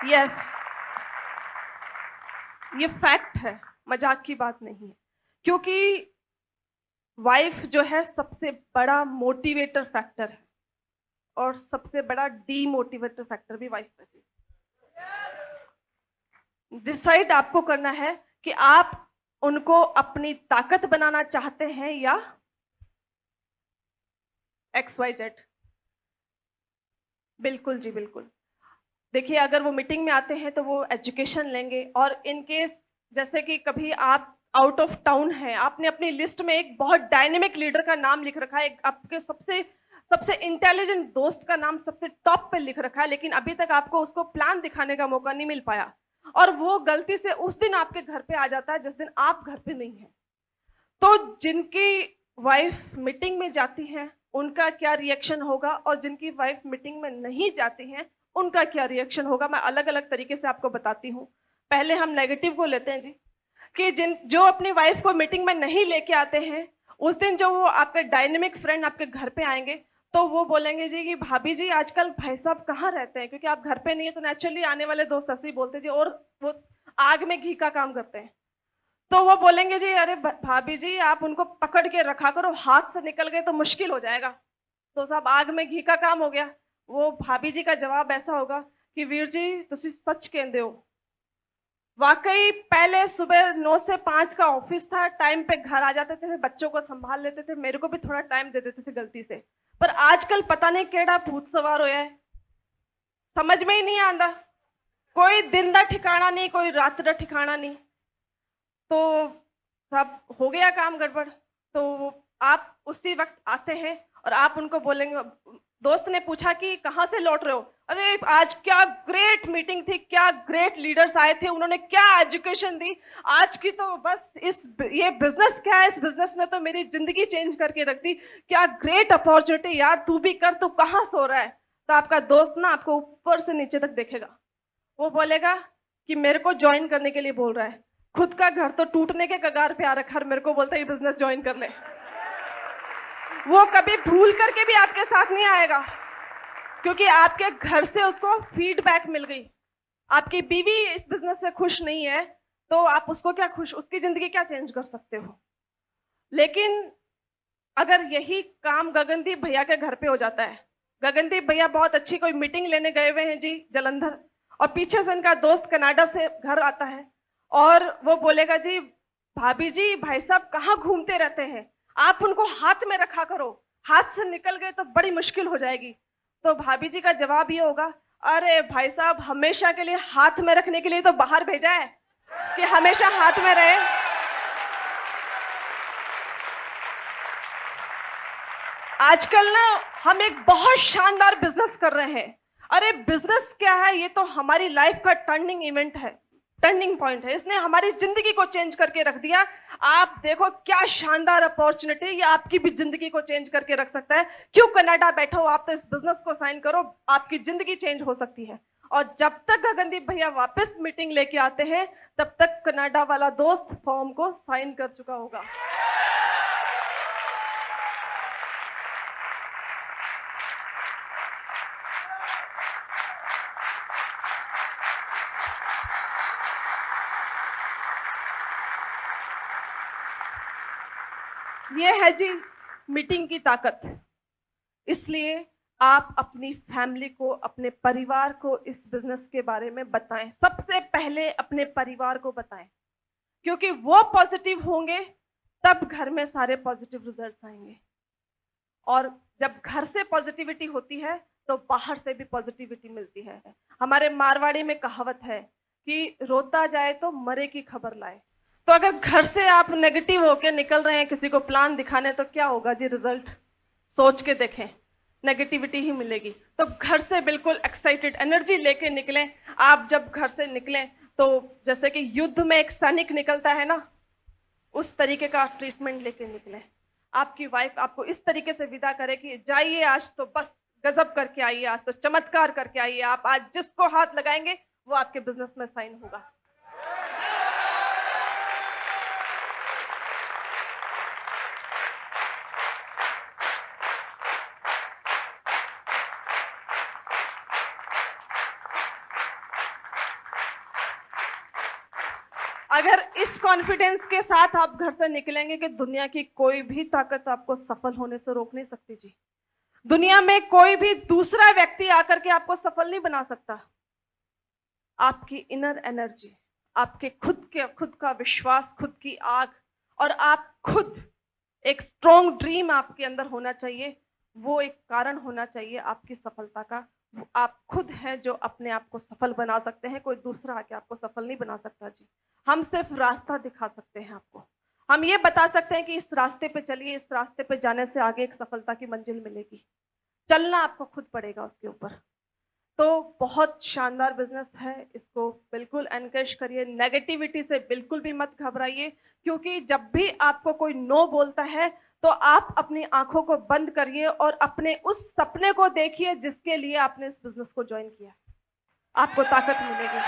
यस, ये फैक्ट है, मजाक की बात नहीं है, क्योंकि वाइफ जो है सबसे बड़ा मोटिवेटर फैक्टर है और सबसे बड़ा डीमोटिवेटर फैक्टर भी वाइफ है। डिसाइड आपको करना है कि आप उनको अपनी ताकत बनाना चाहते हैं या XYZ। बिल्कुल जी बिल्कुल। देखिए अगर वो मीटिंग में आते हैं तो वो एजुकेशन लेंगे, और इन केस जैसे कि कभी आप आउट ऑफ टाउन है, आपने अपनी लिस्ट में एक बहुत डायनेमिक लीडर का नाम लिख रखा है, आपके सबसे इंटेलिजेंट दोस्त का नाम सबसे टॉप पे लिख रखा है, लेकिन अभी तक आपको उसको प्लान दिखाने का मौका नहीं मिल पाया, और वो गलती से उस दिन आपके घर पे आ जाता है जिस दिन आप घर पे नहीं है, तो जिनकी वाइफ मीटिंग में जाती है उनका क्या रिएक्शन होगा, और जिनकी वाइफ मीटिंग में नहीं जाती है उनका क्या रिएक्शन होगा, मैं अलग अलग तरीके से आपको बताती हूँ। पहले हम नेगेटिव को लेते हैं जी, कि जो अपनी वाइफ को मीटिंग में नहीं लेके आते हैं, उस दिन जो वो आपके डायनेमिक फ्रेंड आपके घर पे आएंगे तो वो बोलेंगे जी कि भाभी जी आजकल भाई साहब कहाँ रहते हैं, क्योंकि आप घर पे नहीं है, तो नेचुरली आने वाले दोस्त ऐसे ही बोलते जी, और वो आग में घी का काम करते हैं, तो वो बोलेंगे जी अरे भाभी जी आप उनको पकड़ के रखा करो, हाथ से निकल गए तो मुश्किल हो जाएगा, तो साहब आग में घी का काम हो गया। वो भाभी जी का जवाब ऐसा होगा कि वीर जी तुसी सच कहते हो, वाकई पहले सुबह 9 से 5 का ऑफिस था, टाइम पे घर आ जाते थे, बच्चों को संभाल लेते थे, मेरे को भी थोड़ा टाइम दे देते थे गलती से, पर आजकल पता नहीं केड़ा भूत सवार होया है, समझ में ही नहीं आंदा, कोई दिन का ठिकाना नहीं, कोई रात का ठिकाना नहीं, तो सब हो गया काम गड़बड़। तो आप उसी वक्त आते हैं और आप उनको बोलेंगे, दोस्त ने पूछा कि कहाँ से लौट रहे हो, अरे आज क्या ग्रेट मीटिंग थी, क्या ग्रेट लीडर्स आए थे, उन्होंने क्या एजुकेशन दी, आज की तो बस ये बिजनेस क्या है, इस बिजनेस ने तो मेरी जिंदगी चेंज करके रख दी, क्या ग्रेट अपॉर्चुनिटी यार, तू भी कर, तू कहाँ सो रहा है। तो आपका दोस्त ना आपको ऊपर से नीचे तक देखेगा, वो बोलेगा कि मेरे को ज्वाइन करने के लिए बोल रहा है, खुद का घर तो टूटने के कगार पे आ रखा है, मेरे को बोलता है ये बिजनेस ज्वाइन कर ले। वो कभी भूल करके भी आपके साथ नहीं आएगा, क्योंकि आपके घर से उसको फीडबैक मिल गई। आपकी बीवी इस बिजनेस से खुश नहीं है तो आप उसको क्या उसकी जिंदगी क्या चेंज कर सकते हो। लेकिन अगर यही काम गगनदीप भैया के घर पे हो जाता है, गगनदीप भैया बहुत अच्छी कोई मीटिंग लेने गए हुए हैं जी जलंधर, और पीछे से इनका दोस्त कनाडा से घर आता है और वो बोलेगा जी भाभी जी भाई साहब कहाँ घूमते रहते हैं, आप उनको हाथ में रखा करो, हाथ से निकल गए तो बड़ी मुश्किल हो जाएगी। तो भाभी जी का जवाब ये होगा, अरे भाई साहब हमेशा के लिए हाथ में रखने के लिए तो बाहर भेजा है कि हमेशा हाथ में रहे। आजकल ना हम एक बहुत शानदार बिजनेस कर रहे हैं। अरे बिजनेस क्या है, ये तो हमारी लाइफ का टर्निंग इवेंट है, टर्निंग पॉइंट है, इसने हमारी जिंदगी को चेंज करके रख दिया। आप देखो क्या शानदार अपॉर्चुनिटी, ये आपकी भी जिंदगी को चेंज करके रख सकता है। क्यों कनाडा बैठो, आप तो इस बिजनेस को साइन करो, आपकी जिंदगी चेंज हो सकती है। और जब तक गगनदीप भैया वापस मीटिंग लेके आते हैं तब तक कनाडा वाला दोस्त फॉर्म को साइन कर चुका होगा। ये है जी मीटिंग की ताकत। इसलिए आप अपनी फैमिली को, अपने परिवार को इस बिजनेस के बारे में बताएं, सबसे पहले अपने परिवार को बताएं, क्योंकि वो पॉजिटिव होंगे तब घर में सारे पॉजिटिव रिजल्ट्स आएंगे। और जब घर से पॉजिटिविटी होती है तो बाहर से भी पॉजिटिविटी मिलती है। हमारे मारवाड़ी में कहावत है कि रोता जाए तो मरे की खबर लाए। तो अगर घर से आप नेगेटिव होके निकल रहे हैं किसी को प्लान दिखाने, तो क्या होगा जी रिजल्ट, सोच के देखें, नेगेटिविटी ही मिलेगी। तो घर से बिल्कुल एक्साइटेड एनर्जी लेके निकलें। आप जब घर से निकलें तो जैसे कि युद्ध में एक सैनिक निकलता है ना, उस तरीके का ट्रीटमेंट लेके निकलें। आपकी वाइफ आपको इस तरीके से विदा करे कि जाइए आज तो बस गजब करके आइए, आज तो चमत्कार करके आइए, आप आज जिसको हाथ लगाएंगे वो आपके बिजनेस में साइन होगा। अगर इस कॉन्फिडेंस के साथ आप घर से निकलेंगे कि दुनिया की कोई भी ताकत आपको सफल होने से रोक नहीं सकती जी, दुनिया में कोई भी दूसरा व्यक्ति आकर के आपको सफल नहीं बना सकता। आपकी इनर एनर्जी, आपके खुद का विश्वास, खुद की आग, और आप खुद एक स्ट्रॉन्ग ड्रीम आपके अंदर होना चाहिए, वो एक कारण होना चाहिए आपकी सफलता का। आप खुद हैं जो अपने आप को सफल बना सकते हैं, कोई दूसरा आके आपको सफल नहीं बना सकता जी। हम सिर्फ रास्ता दिखा सकते हैं आपको, हम ये बता सकते हैं कि इस रास्ते पे चलिए, इस रास्ते पे जाने से आगे एक सफलता की मंजिल मिलेगी, चलना आपको खुद पड़ेगा उसके ऊपर। तो बहुत शानदार बिजनेस है, इसको बिल्कुल एनकरेज करिए, नेगेटिविटी से बिल्कुल भी मत घबराइए, क्योंकि जब भी आपको कोई नो बोलता है तो आप अपनी आंखों को बंद करिए और अपने उस सपने को देखिए जिसके लिए आपने इस बिजनेस को ज्वाइन किया, आपको ताकत मिलेगी।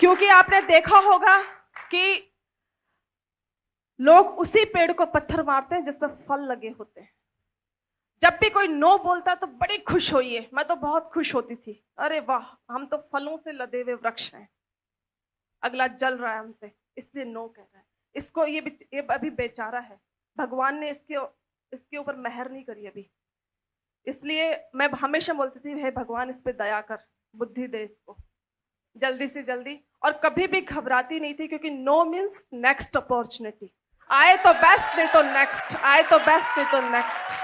क्योंकि आपने देखा होगा कि लोग उसी पेड़ को पत्थर मारते हैं जिस पर फल लगे होते हैं। जब भी कोई नो बोलता तो बड़ी खुश होइए, मैं तो बहुत खुश होती थी, अरे वाह हम तो फलों से लदे हुए वृक्ष हैं, अगला जल रहा है हमसे इसलिए नो कह रहा है, इसको ये अभी बेचारा है, भगवान ने इसके ऊपर मेहर नहीं करी अभी, इसलिए मैं हमेशा बोलती थी हे भगवान इस पे दया कर, बुद्धि दे इसको, जल्दी से जल्दी, और कभी भी घबराती नहीं थी, क्योंकि नो मीन्स नेक्स्ट अपॉर्चुनिटी। आए तो बेस्ट, नहीं तो नेक्स्ट, आए तो बेस्ट, नहीं तो नेक्स्ट।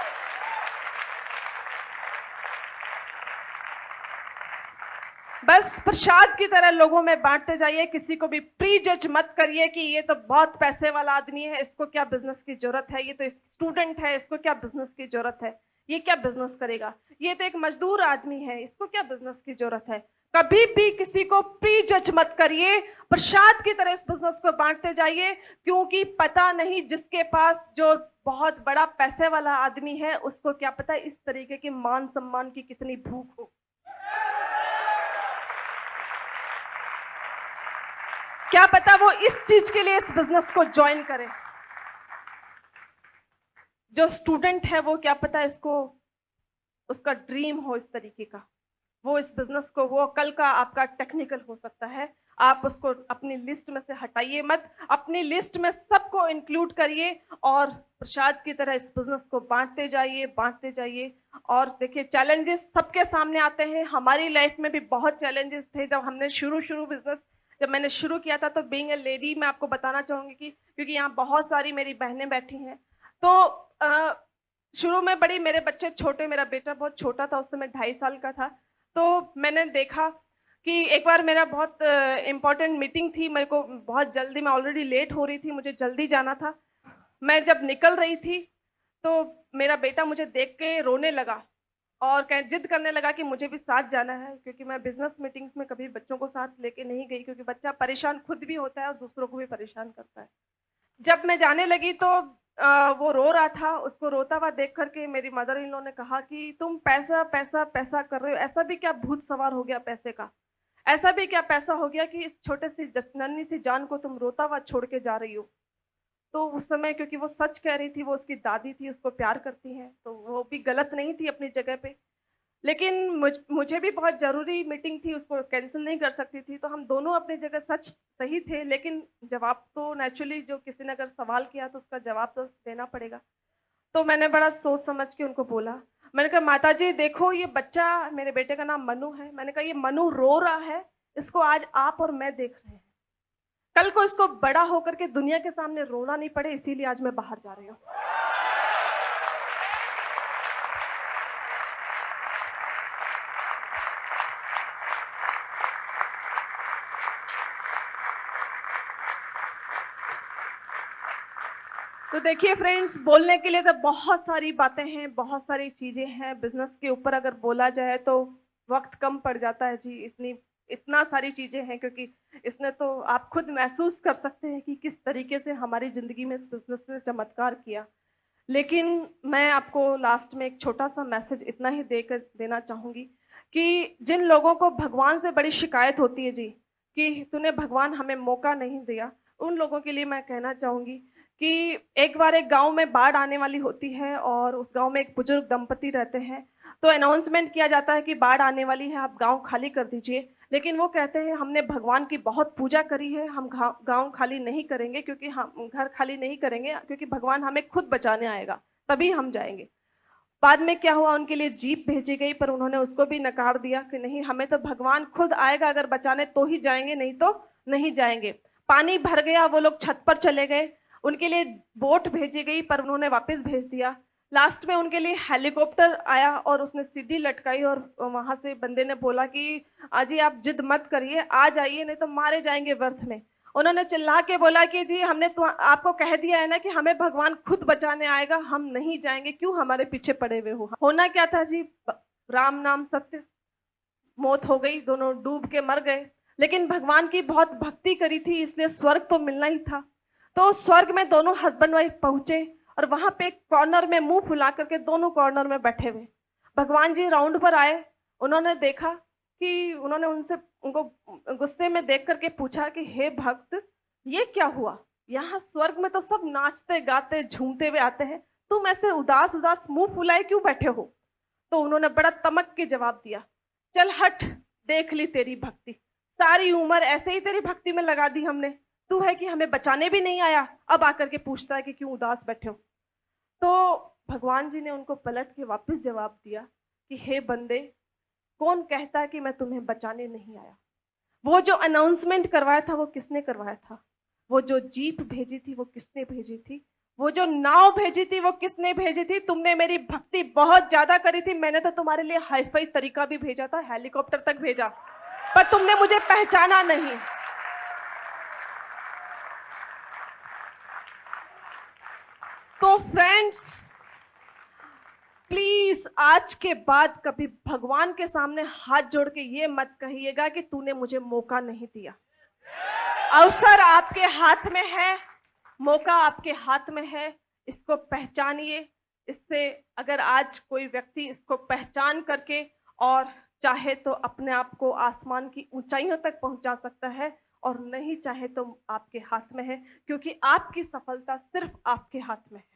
बस प्रसाद की तरह लोगों में बांटते जाइए, किसी को भी प्री जज मत करिए कि ये तो बहुत पैसे वाला आदमी है, इसको क्या बिजनेस की जरूरत है, ये तो स्टूडेंट है, इसको क्या बिजनेस की जरूरत है, ये क्या बिजनेस करेगा, ये तो एक मजदूर आदमी है, इसको क्या बिजनेस की जरूरत है। कभी भी किसी को प्री जज मत करिए, प्रसाद की तरह इस बिजनेस को बांटते जाइए, क्योंकि पता नहीं जिसके पास जो बहुत बड़ा पैसे वाला आदमी है, उसको क्या पता इस तरीके के मान सम्मान की कितनी भूख हो। क्या पता वो इस चीज के लिए इस बिजनेस को ज्वाइन करे। जो स्टूडेंट है वो क्या पता इसको, उसका ड्रीम हो इस तरीके का, वो इस बिजनेस को, वो कल का आपका टेक्निकल हो सकता है। आप उसको अपनी लिस्ट में से हटाइए मत, अपनी लिस्ट में सबको इंक्लूड करिए और प्रसाद की तरह इस बिजनेस को बांटते जाइए, बांटते जाइए। और देखिए, चैलेंजेस सबके सामने आते हैं, हमारी लाइफ में भी बहुत चैलेंजेस थे जब हमने शुरू बिजनेस, जब मैंने शुरू किया था। तो बीइंग ए लेडी मैं आपको बताना चाहूंगी कि क्योंकि यहाँ बहुत सारी मेरी बहनें बैठी हैं, तो शुरू में बड़ी, मेरे बच्चे छोटे, मेरा बेटा बहुत छोटा था, उस समय 2.5 साल का था। तो मैंने देखा कि एक बार मेरा बहुत इम्पोर्टेंट मीटिंग थी, मेरे को बहुत जल्दी, मैं ऑलरेडी लेट हो रही थी, मुझे जल्दी जाना था। मैं जब निकल रही थी तो मेरा बेटा मुझे देख के रोने लगा और जिद करने लगा कि मुझे भी साथ जाना है, क्योंकि मैं बिजनेस मीटिंग्स में कभी बच्चों को साथ लेके नहीं गई, क्योंकि बच्चा परेशान खुद भी होता है और दूसरों को भी परेशान करता है। जब मैं जाने लगी तो वो रो रहा था, उसको रोता हुआ देख करके मेरी मदर इन लॉ ने कहा कि तुम पैसा पैसा पैसा कर रहे हो, ऐसा भी क्या भूत सवार हो गया पैसे का, ऐसा भी क्या पैसा हो गया कि इस छोटे सी नन्ही सी जान को तुम रोता हुआ छोड़ के जा रही हो। तो उस समय, क्योंकि वो सच कह रही थी, वो उसकी दादी थी, उसको प्यार करती हैं, तो वो भी गलत नहीं थी अपनी जगह पे, लेकिन मुझे भी बहुत जरूरी मीटिंग थी, उसको कैंसिल नहीं कर सकती थी। तो हम दोनों अपनी जगह सच सही थे, लेकिन जवाब तो नेचुरली, जो किसी ने अगर सवाल किया तो उसका जवाब तो देना पड़ेगा। तो मैंने बड़ा सोच समझ के उनको बोला, मैंने कहा माता जी देखो, ये बच्चा, मेरे बेटे का नाम मनु है, मैंने कहा ये मनु रो रहा है, इसको आज आप और मैं देख रहे हैं, कल को इसको बड़ा होकर के दुनिया के सामने रोना नहीं पड़े, इसीलिए आज मैं बाहर जा रही हूँ। तो देखिए फ्रेंड्स, बोलने के लिए तो बहुत सारी बातें हैं, बहुत सारी चीजें हैं, बिजनेस के ऊपर अगर बोला जाए तो वक्त कम पड़ जाता है जी, इतना सारी चीजें हैं, क्योंकि इसने तो आप खुद महसूस कर सकते हैं कि किस तरीके से हमारी जिंदगी में इस बिजनेस ने चमत्कार किया। लेकिन मैं आपको लास्ट में एक छोटा सा मैसेज इतना ही देना चाहूंगी कि जिन लोगों को भगवान से बड़ी शिकायत होती है जी कि तूने भगवान हमें मौका नहीं दिया, उन लोगों के लिए मैं कहना चाहूंगी कि एक बार एक गांव में बाढ़ आने वाली होती है और उस गांव में एक बुजुर्ग दंपति रहते हैं। तो अनाउंसमेंट किया जाता है कि बाढ़ आने वाली है, आप गांव खाली कर दीजिए। लेकिन वो कहते हैं हमने भगवान की बहुत पूजा करी है, हम गांव खाली नहीं करेंगे, क्योंकि हम घर खाली नहीं करेंगे, क्योंकि भगवान हमें खुद बचाने आएगा, तभी हम जाएंगे। बाद में क्या हुआ, उनके लिए जीप भेजी गई, पर उन्होंने उसको भी नकार दिया कि नहीं, हमें तो भगवान खुद आएगा अगर बचाने तो ही जाएंगे, नहीं तो नहीं जाएंगे। पानी भर गया, वो लोग छत पर चले गए, उनके लिए बोट भेजी गई पर उन्होंने वापस भेज दिया। लास्ट में उनके लिए हेलीकॉप्टर आया और उसने सीढ़ी लटकाई और वहां से बंदे ने बोला कि अजी आप जिद मत करिए, आ जाइए, नहीं तो मारे जाएंगे व्यर्थ में। उन्होंने चिल्ला के बोला कि जी हमने तो आपको कह दिया है ना कि हमें भगवान खुद बचाने आएगा, हम नहीं जाएंगे, क्यों हमारे पीछे पड़े हुए हो। होना क्या था जी, राम नाम सत्य, मौत हो गई, दोनों डूब के मर गए। लेकिन भगवान की बहुत भक्ति करी थी, इसलिए स्वर्ग तो मिलना ही था। तो स्वर्ग में दोनों हस्बैंड वाइफ पहुंचे और वहां पे एक कॉर्नर में मुंह फुला करके दोनों कॉर्नर में बैठे हुए भगवान जी राउंड पर आए। उन्होंने देखा कि उन्होंने उनको गुस्से में देख करके पूछा कि हे भक्त, ये क्या हुआ, यहाँ स्वर्ग में तो सब नाचते गाते झूमते हुए आते हैं, तुम ऐसे उदास उदास मुंह फुलाए क्यों बैठे हो। तो उन्होंने बड़ा तमक के जवाब दिया, चल हट, देख ली तेरी भक्ति, सारी उम्र ऐसे ही तेरी भक्ति में लगा दी हमने, तू है कि हमें बचाने भी नहीं आया, अब आकर के पूछता है कि क्यों उदास बैठे हो। तो भगवान जी ने उनको पलट के वापस जवाब दिया कि हे बंदे, कौन कहता है कि मैं तुम्हें बचाने नहीं आया। वो जो अनाउंसमेंट करवाया था वो किसने करवाया था? वो जो जीप भेजी थी वो किसने भेजी थी? वो जो नाव भेजी थी वो किसने भेजी थी? तुमने मेरी भक्ति बहुत ज्यादा करी थी, मैंने तो तुम्हारे लिए हाईफाई तरीका भी भेजा था, हेलीकॉप्टर तक भेजा, पर तुमने मुझे पहचाना नहीं। तो फ्रेंड्स, प्लीज आज के बाद कभी भगवान के सामने हाथ जोड़ के ये मत कहिएगा कि तूने मुझे मौका नहीं दिया। अवसर आपके हाथ में है, मौका आपके हाथ में है, इसको पहचानिए। इससे अगर आज कोई व्यक्ति इसको पहचान करके और चाहे तो अपने आप को आसमान की ऊंचाइयों तक पहुंचा सकता है, और नहीं चाहे तो आपके हाथ में है, क्योंकि आपकी सफलता सिर्फ आपके हाथ में है।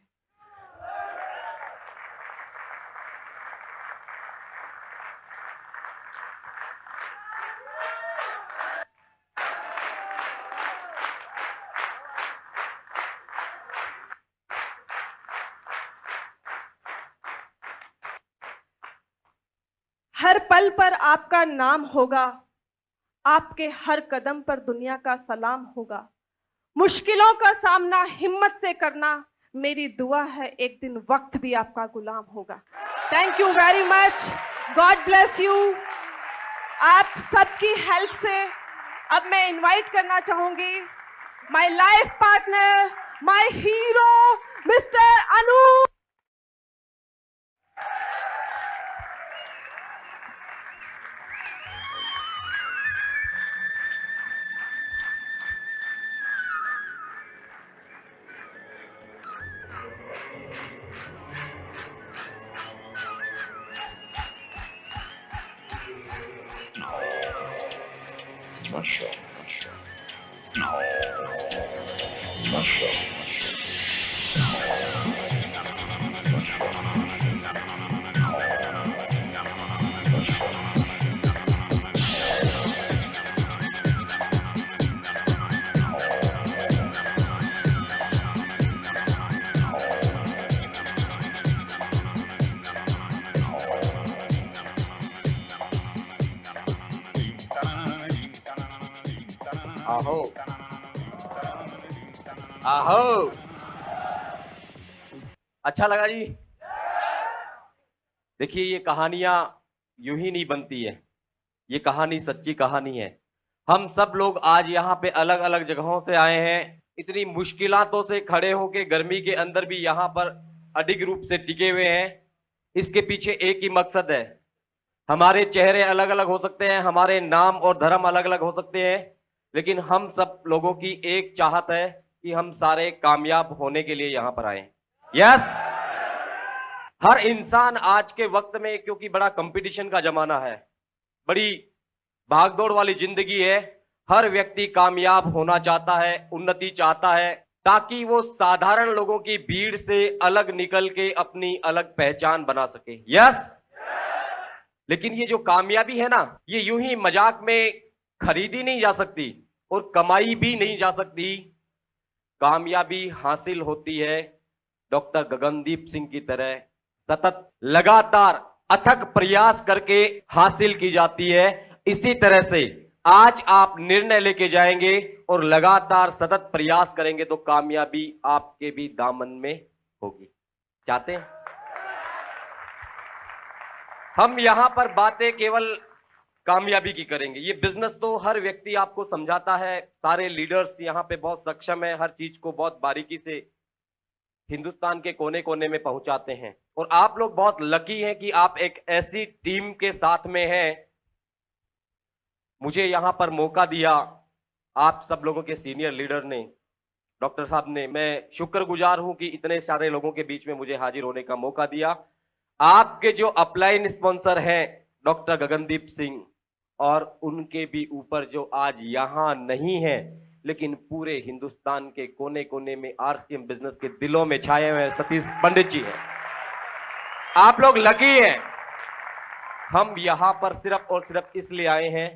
हर पल पर आपका नाम होगा, आपके हर कदम पर दुनिया का सलाम होगा। मुश्किलों का सामना हिम्मत से करना, मेरी दुआ है एक दिन वक्त भी आपका गुलाम होगा। Thank you very much, God bless you. आप सबकी हेल्प से अब मैं इनवाइट करना चाहूंगी my life partner, my hero, mister Anoop. आहो आहो, अच्छा लगा जी। देखिए, ये कहानियां यूं ही नहीं बनती है, ये कहानी सच्ची कहानी है। हम सब लोग आज यहाँ पे अलग अलग जगहों से आए हैं, इतनी मुश्किलातों से खड़े होके गर्मी के अंदर भी यहाँ पर अडिग रूप से टिके हुए हैं। इसके पीछे एक ही मकसद है। हमारे चेहरे अलग अलग हो सकते हैं, हमारे नाम और धर्म अलग अलग हो सकते हैं, लेकिन हम सब लोगों की एक चाहत है कि हम सारे कामयाब होने के लिए यहां पर आए। यस, हर इंसान आज के वक्त में, क्योंकि बड़ा कंपटीशन का जमाना है, बड़ी भागदौड़ वाली जिंदगी है, हर व्यक्ति कामयाब होना चाहता है, उन्नति चाहता है, ताकि वो साधारण लोगों की भीड़ से अलग निकल के अपनी अलग पहचान बना सके। यस, लेकिन ये जो कामयाबी है ना, ये यूं ही मजाक में खरीदी नहीं जा सकती और कमाई भी नहीं जा सकती। कामयाबी हासिल होती है डॉक्टर गगनदीप सिंह की तरह सतत लगातार अथक प्रयास करके हासिल की जाती है। इसी तरह से आज आप निर्णय लेके जाएंगे और लगातार सतत प्रयास करेंगे तो कामयाबी आपके भी दामन में होगी। चाहते हैं? हम यहां पर बातें केवल कामयाबी की करेंगे। ये बिजनेस तो हर व्यक्ति आपको समझाता है, सारे लीडर्स यहाँ पे बहुत सक्षम है, हर चीज को बहुत बारीकी से हिंदुस्तान के कोने कोने में पहुंचाते हैं। और आप लोग बहुत लकी हैं कि आप एक ऐसी टीम के साथ में हैं। मुझे यहाँ पर मौका दिया आप सब लोगों के सीनियर लीडर ने, डॉक्टर साहब ने। मैं शुक्रगुजार हूं कि इतने सारे लोगों के बीच में मुझे हाजिर होने का मौका दिया। आपके जो अपलाइन स्पॉन्सर हैं डॉक्टर गगनदीप सिंह, और उनके भी ऊपर जो आज यहां नहीं है लेकिन पूरे हिंदुस्तान के कोने कोने में आरसीएम बिजनेस के दिलों में छाए हुए सतीश पंडित जी हैं। आप लोग लकी हैं। हम यहां पर सिर्फ और सिर्फ इसलिए आए हैं,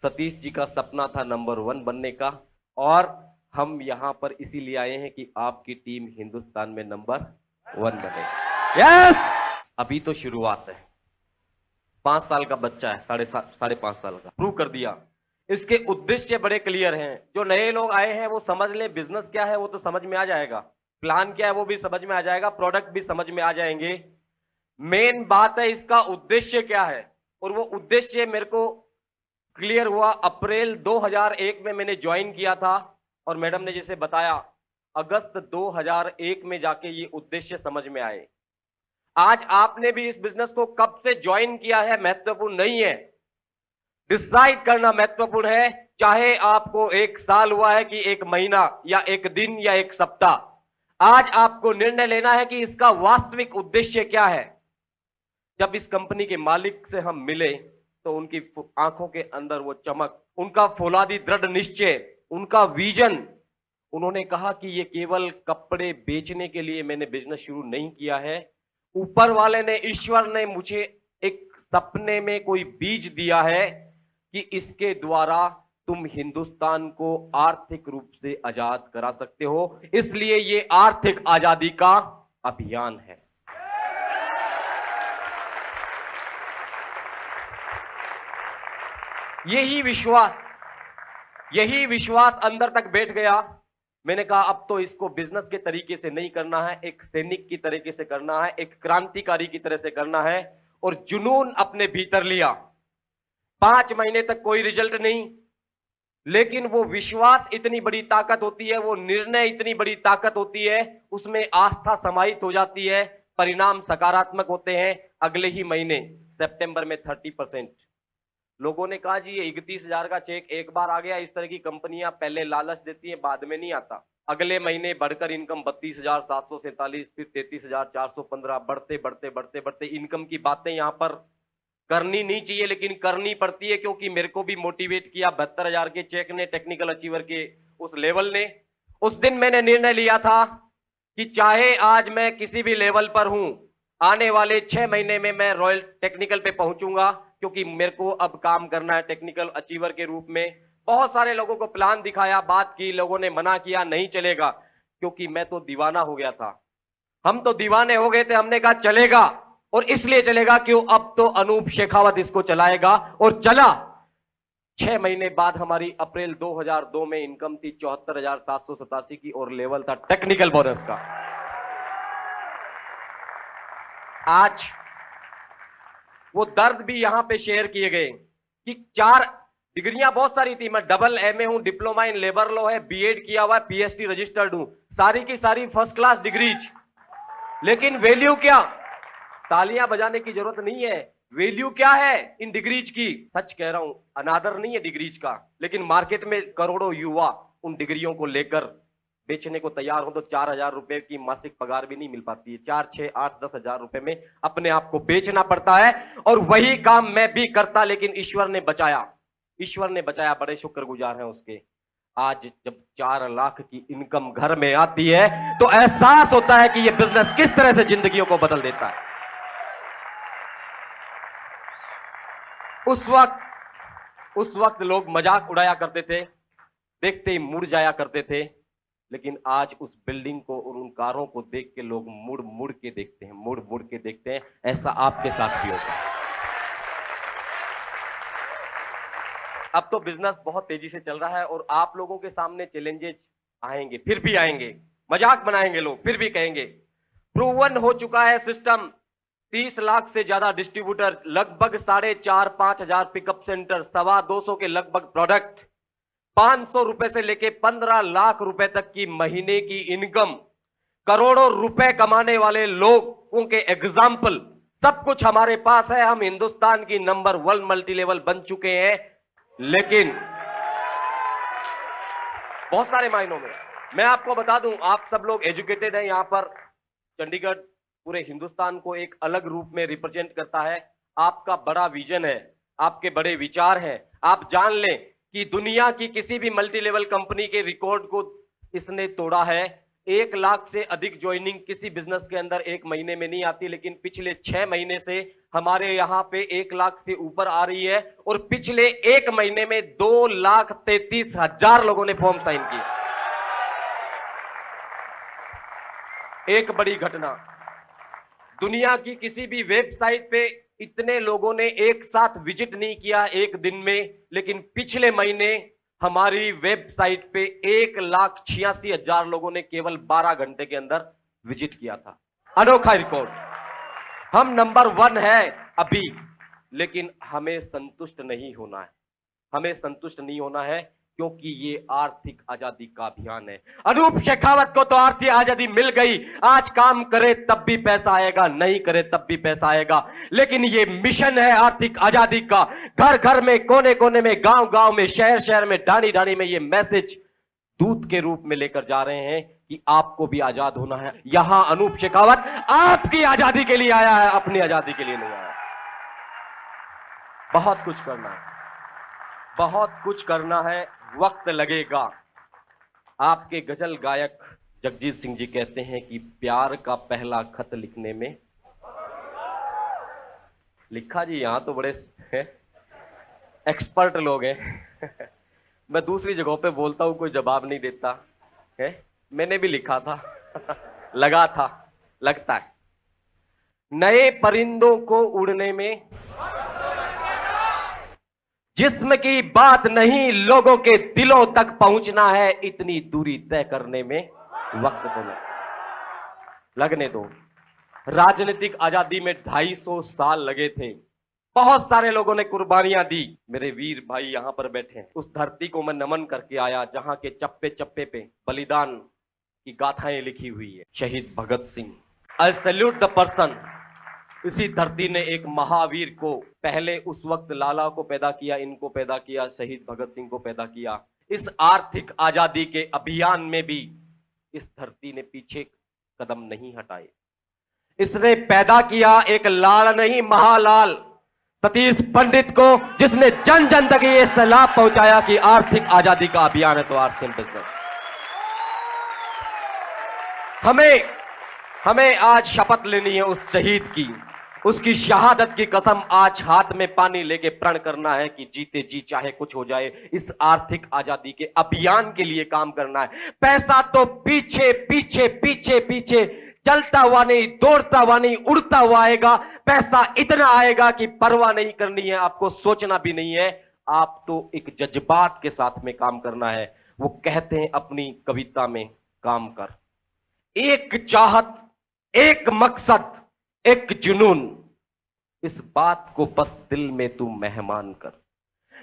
सतीश जी का सपना था नंबर 1 बनने का, और हम यहां पर इसीलिए आए हैं कि आपकी टीम हिंदुस्तान में नंबर 1 बने। यस, अभी तो शुरुआत है। 5 साल का बच्चा है, साढ़े 5 साल का, प्रूव कर दिया इसके उद्देश्य बड़े क्लियर हैं। जो नए लोग आए हैं वो समझ लें बिजनेस क्या है, वो तो समझ में आ जाएगा, प्लान क्या है वो भी समझ में आ जाएगा, प्रोडक्ट भी समझ में आ जाएंगे। मेन बात है इसका उद्देश्य क्या है, और वो उद्देश्य मेरे को क्लियर हुआ अप्रैल 2001 में मैंने ज्वाइन किया था, और मैडम ने जैसे बताया अगस्त 2001 में जाके ये उद्देश्य समझ में आए। आज आपने भी इस बिजनेस को कब से ज्वाइन किया है महत्वपूर्ण नहीं है, डिसाइड करना महत्वपूर्ण है। चाहे आपको 1 साल हुआ है कि 1 महीना या 1 दिन या 1 सप्ताह, आज आपको निर्णय लेना है कि इसका वास्तविक उद्देश्य क्या है। जब इस कंपनी के मालिक से हम मिले तो उनकी आंखों के अंदर वो चमक, उनका फौलादी दृढ़ निश्चय, उनका विजन। उन्होंने कहा कि ये केवल कपड़े बेचने के लिए मैंने बिजनेस शुरू नहीं किया है, ऊपर वाले ने, ईश्वर ने मुझे एक सपने में कोई बीज दिया है कि इसके द्वारा तुम हिंदुस्तान को आर्थिक रूप से आजाद करा सकते हो, इसलिए ये आर्थिक आजादी का अभियान है। यही विश्वास अंदर तक बैठ गया। मैंने कहा अब तो इसको बिजनेस के तरीके से नहीं करना है, एक सैनिक की तरीके से करना है, एक क्रांतिकारी की तरह से करना है, और जुनून अपने भीतर लिया। 5 महीने तक कोई रिजल्ट नहीं, लेकिन वो विश्वास इतनी बड़ी ताकत होती है, वो निर्णय इतनी बड़ी ताकत होती है, उसमें आस्था समाहित हो जाती है, परिणाम सकारात्मक होते हैं। अगले ही महीने सितंबर में 30%। लोगों ने कहा जी ये 31,000 का चेक एक बार आ गया। इस तरह की कंपनियां पहले लालच देती हैं, बाद में नहीं आता। अगले महीने बढ़कर इनकम 32,747, फिर 33,415, बढ़ते बढ़ते बढ़ते बढ़ते। इनकम की बातें यहां पर करनी नहीं चाहिए, लेकिन करनी पड़ती है, क्योंकि मेरे को भी मोटिवेट किया 72,000 के चेक ने, टेक्निकल अचीवर के उस लेवल ने। उस दिन मैंने निर्णय लिया था कि चाहे आज मैं किसी भी लेवल पर हूं, आने वाले 6 महीने में मैं रॉयल टेक्निकल पे पहुंचूंगा, क्योंकि मेरे को अब काम करना है टेक्निकल अचीवर के रूप में। बहुत सारे लोगों को प्लान दिखाया, बात की, लोगों ने मना किया नहीं चलेगा, क्योंकि मैं तो दीवाना हो गया था, हम तो दीवाने हो गए थे। हमने कहा चलेगा, और इसलिए चलेगा क्यों, अब तो अनूप शेखावत इसको चलाएगा, और चला। 6 महीने बाद हमारी अप्रैल 2002 में इनकम थी 74,787 की, और लेवल था टेक्निकल बोनस का। आज वो दर्द भी यहां पे शेयर किए गए कि 4 डिग्रियां बहुत सारी थी। मैं डबल एमए हूं, डिप्लोमा इन लेबर लॉ है, बीएड किया हुआ है, पीएचडी रजिस्टर्ड हूं, सारी की सारी फर्स्ट क्लास डिग्रीज। लेकिन वैल्यू क्या, तालियां बजाने की जरूरत नहीं है, वैल्यू क्या है इन डिग्रीज की। सच कह रहा हूं, अनादर नहीं है डिग्रीज का, लेकिन मार्केट में करोड़ों युवा उन डिग्रियों को लेकर बेचने को तैयार हो तो 4,000 रुपए की मासिक पगार भी नहीं मिल पाती है। 4, 6, 8, 10,000 रुपए में अपने आप को बेचना पड़ता है, और वही काम मैं भी करता, लेकिन ईश्वर ने बचाया, ईश्वर ने बचाया, बड़े शुक्रगुजार हैं उसके। आज जब 4 लाख की इनकम घर में आती है तो एहसास होता है कि यह बिजनेस किस तरह से जिंदगियों को बदल देता है। उस वक्त लोग मजाक उड़ाया करते थे, देखते ही मुड़ जाया करते थे, लेकिन आज उस बिल्डिंग को और उन कारों को देख के लोग मुड़ मुड़ के देखते हैं, मुड़ मुड़ के देखते हैं। ऐसा आपके साथ भी होगा। अब तो बिजनेस बहुत तेजी से चल रहा है, और आप लोगों के सामने चैलेंजेस आएंगे, फिर भी आएंगे, मजाक बनाएंगे लोग, फिर भी कहेंगे। प्रूवन हो चुका है सिस्टम, 30 लाख से ज्यादा डिस्ट्रीब्यूटर, लगभग 4,500-5 हजार पिकअप सेंटर, 225 के लगभग प्रोडक्ट, 500 रुपए से लेके 15 लाख रुपए तक की महीने की इनकम, करोड़ों रुपए कमाने वाले लोगों के एग्जाम्पल, सब कुछ हमारे पास है। हम हिंदुस्तान की नंबर 1 मल्टी लेवल बन चुके हैं। लेकिन बहुत सारे मायनों में मैं आपको बता दूं, आप सब लोग एजुकेटेड हैं यहां पर। चंडीगढ़ पूरे हिंदुस्तान को एक अलग रूप में रिप्रेजेंट करता है। आपका बड़ा विजन है, आपके बड़े विचार हैं। आप जान लें कि दुनिया की किसी भी मल्टी लेवल कंपनी के रिकॉर्ड को इसने तोड़ा है। 1 लाख से अधिक ज्वाइनिंग किसी बिजनेस के अंदर 1 महीने में नहीं आती, लेकिन पिछले 6 महीने से हमारे यहां पे 1 लाख से ऊपर आ रही है, और पिछले 1 महीने में 2,33,000 लोगों ने फॉर्म साइन किए। एक बड़ी घटना, दुनिया की किसी भी वेबसाइट पे इतने लोगों ने एक साथ विजिट नहीं किया एक दिन में, लेकिन पिछले महीने हमारी वेबसाइट पे 1,86,000 लोगों ने केवल 12 घंटे के अंदर विजिट किया था। अनोखा रिकॉर्ड। हम नंबर 1 है अभी, लेकिन हमें संतुष्ट नहीं होना है। हमें संतुष्ट नहीं होना है, क्योंकि ये आर्थिक आजादी का अभियान है। अनूप शेखावत को तो आर्थिक आजादी मिल गई, आज काम करे तब भी पैसा आएगा, नहीं करे तब भी पैसा आएगा। लेकिन ये मिशन है आर्थिक आजादी का। घर घर में, कोने कोने में, गांव गांव में, शहर शहर में, ढाणी ढाणी में ये मैसेज दूत के रूप में लेकर जा रहे हैं कि आपको भी आजाद होना है। यहां अनूप शेखावत आपकी आजादी के लिए आया है, अपनी आजादी के लिए नहीं आया। बहुत कुछ करना है, बहुत कुछ करना है, वक्त लगेगा। आपके गजल गायक जगजीत सिंह जी कहते हैं कि प्यार का पहला खत लिखने में लिखा जी, यहां तो बड़े एक्सपर्ट लोग हैं। मैं दूसरी जगहों पे बोलता हूं, कोई जवाब नहीं देता है। मैंने भी लिखा था, लगा था, लगता है। नए परिंदों को उड़ने में, जिस्म की बात नहीं, लोगों के दिलों तक पहुंचना है, इतनी दूरी तय करने में वक्त तो लगने दो। राजनीतिक आजादी में 250 साल लगे थे, बहुत सारे लोगों ने कुर्बानियां दी। मेरे वीर भाई यहां पर बैठे हैं। उस धरती को मैं नमन करके आया जहां के चप्पे चप्पे पे बलिदान की गाथाएं लिखी हुई है। शहीद Bhagat Singh, I salute the person. इसी धरती ने एक महावीर को, पहले उस वक्त लाला को पैदा किया, इनको पैदा किया, शहीद भगत सिंह को पैदा किया। इस आर्थिक आजादी के अभियान में भी इस धरती ने पीछे कदम नहीं हटाए। इसने पैदा किया एक लाल नहीं, महालाल सतीश पंडित को, जिसने जन जन तक ये सलाह पहुंचाया कि आर्थिक आजादी का अभियान है तो आर्थिक बिजनेस। हमें आज शपथ लेनी है उस शहीद की, उसकी शहादत की कसम आज हाथ में पानी लेके प्रण करना है कि जीते जी चाहे कुछ हो जाए, इस आर्थिक आजादी के अभियान के लिए काम करना है। पैसा तो पीछे पीछे पीछे पीछे चलता हुआ नहीं, दौड़ता हुआ नहीं, उड़ता हुआ आएगा। पैसा इतना आएगा कि परवाह नहीं करनी है, आपको सोचना भी नहीं है। आप तो एक जज्बात के साथ में काम करना है। वो कहते हैं अपनी कविता में, काम कर, एक चाहत, एक मकसद, एक जुनून, इस बात को बस दिल में तू मेहमान कर।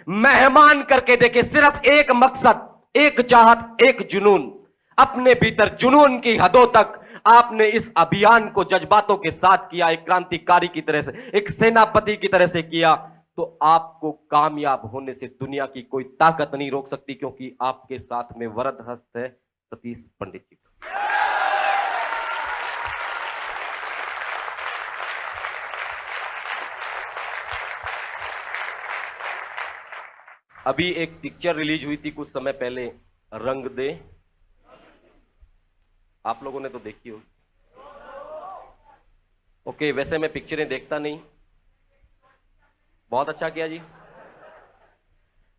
मेहमान करके देखे, सिर्फ एक मकसद, एक चाहत, एक जुनून। अपने भीतर जुनून की हदों तक आपने इस अभियान को जज्बातों के साथ किया, एक क्रांतिकारी की तरह से, एक सेनापति की तरह से किया, तो आपको कामयाब होने से दुनिया की कोई ताकत नहीं रोक सकती, क्योंकि आपके साथ में वरद हस्त है सतीश पंडित जी। अभी एक पिक्चर रिलीज हुई थी कुछ समय पहले, रंग दे, आप लोगों ने तो देखी हो। ओके, वैसे मैं पिक्चरें देखता नहीं। बहुत अच्छा किया जी।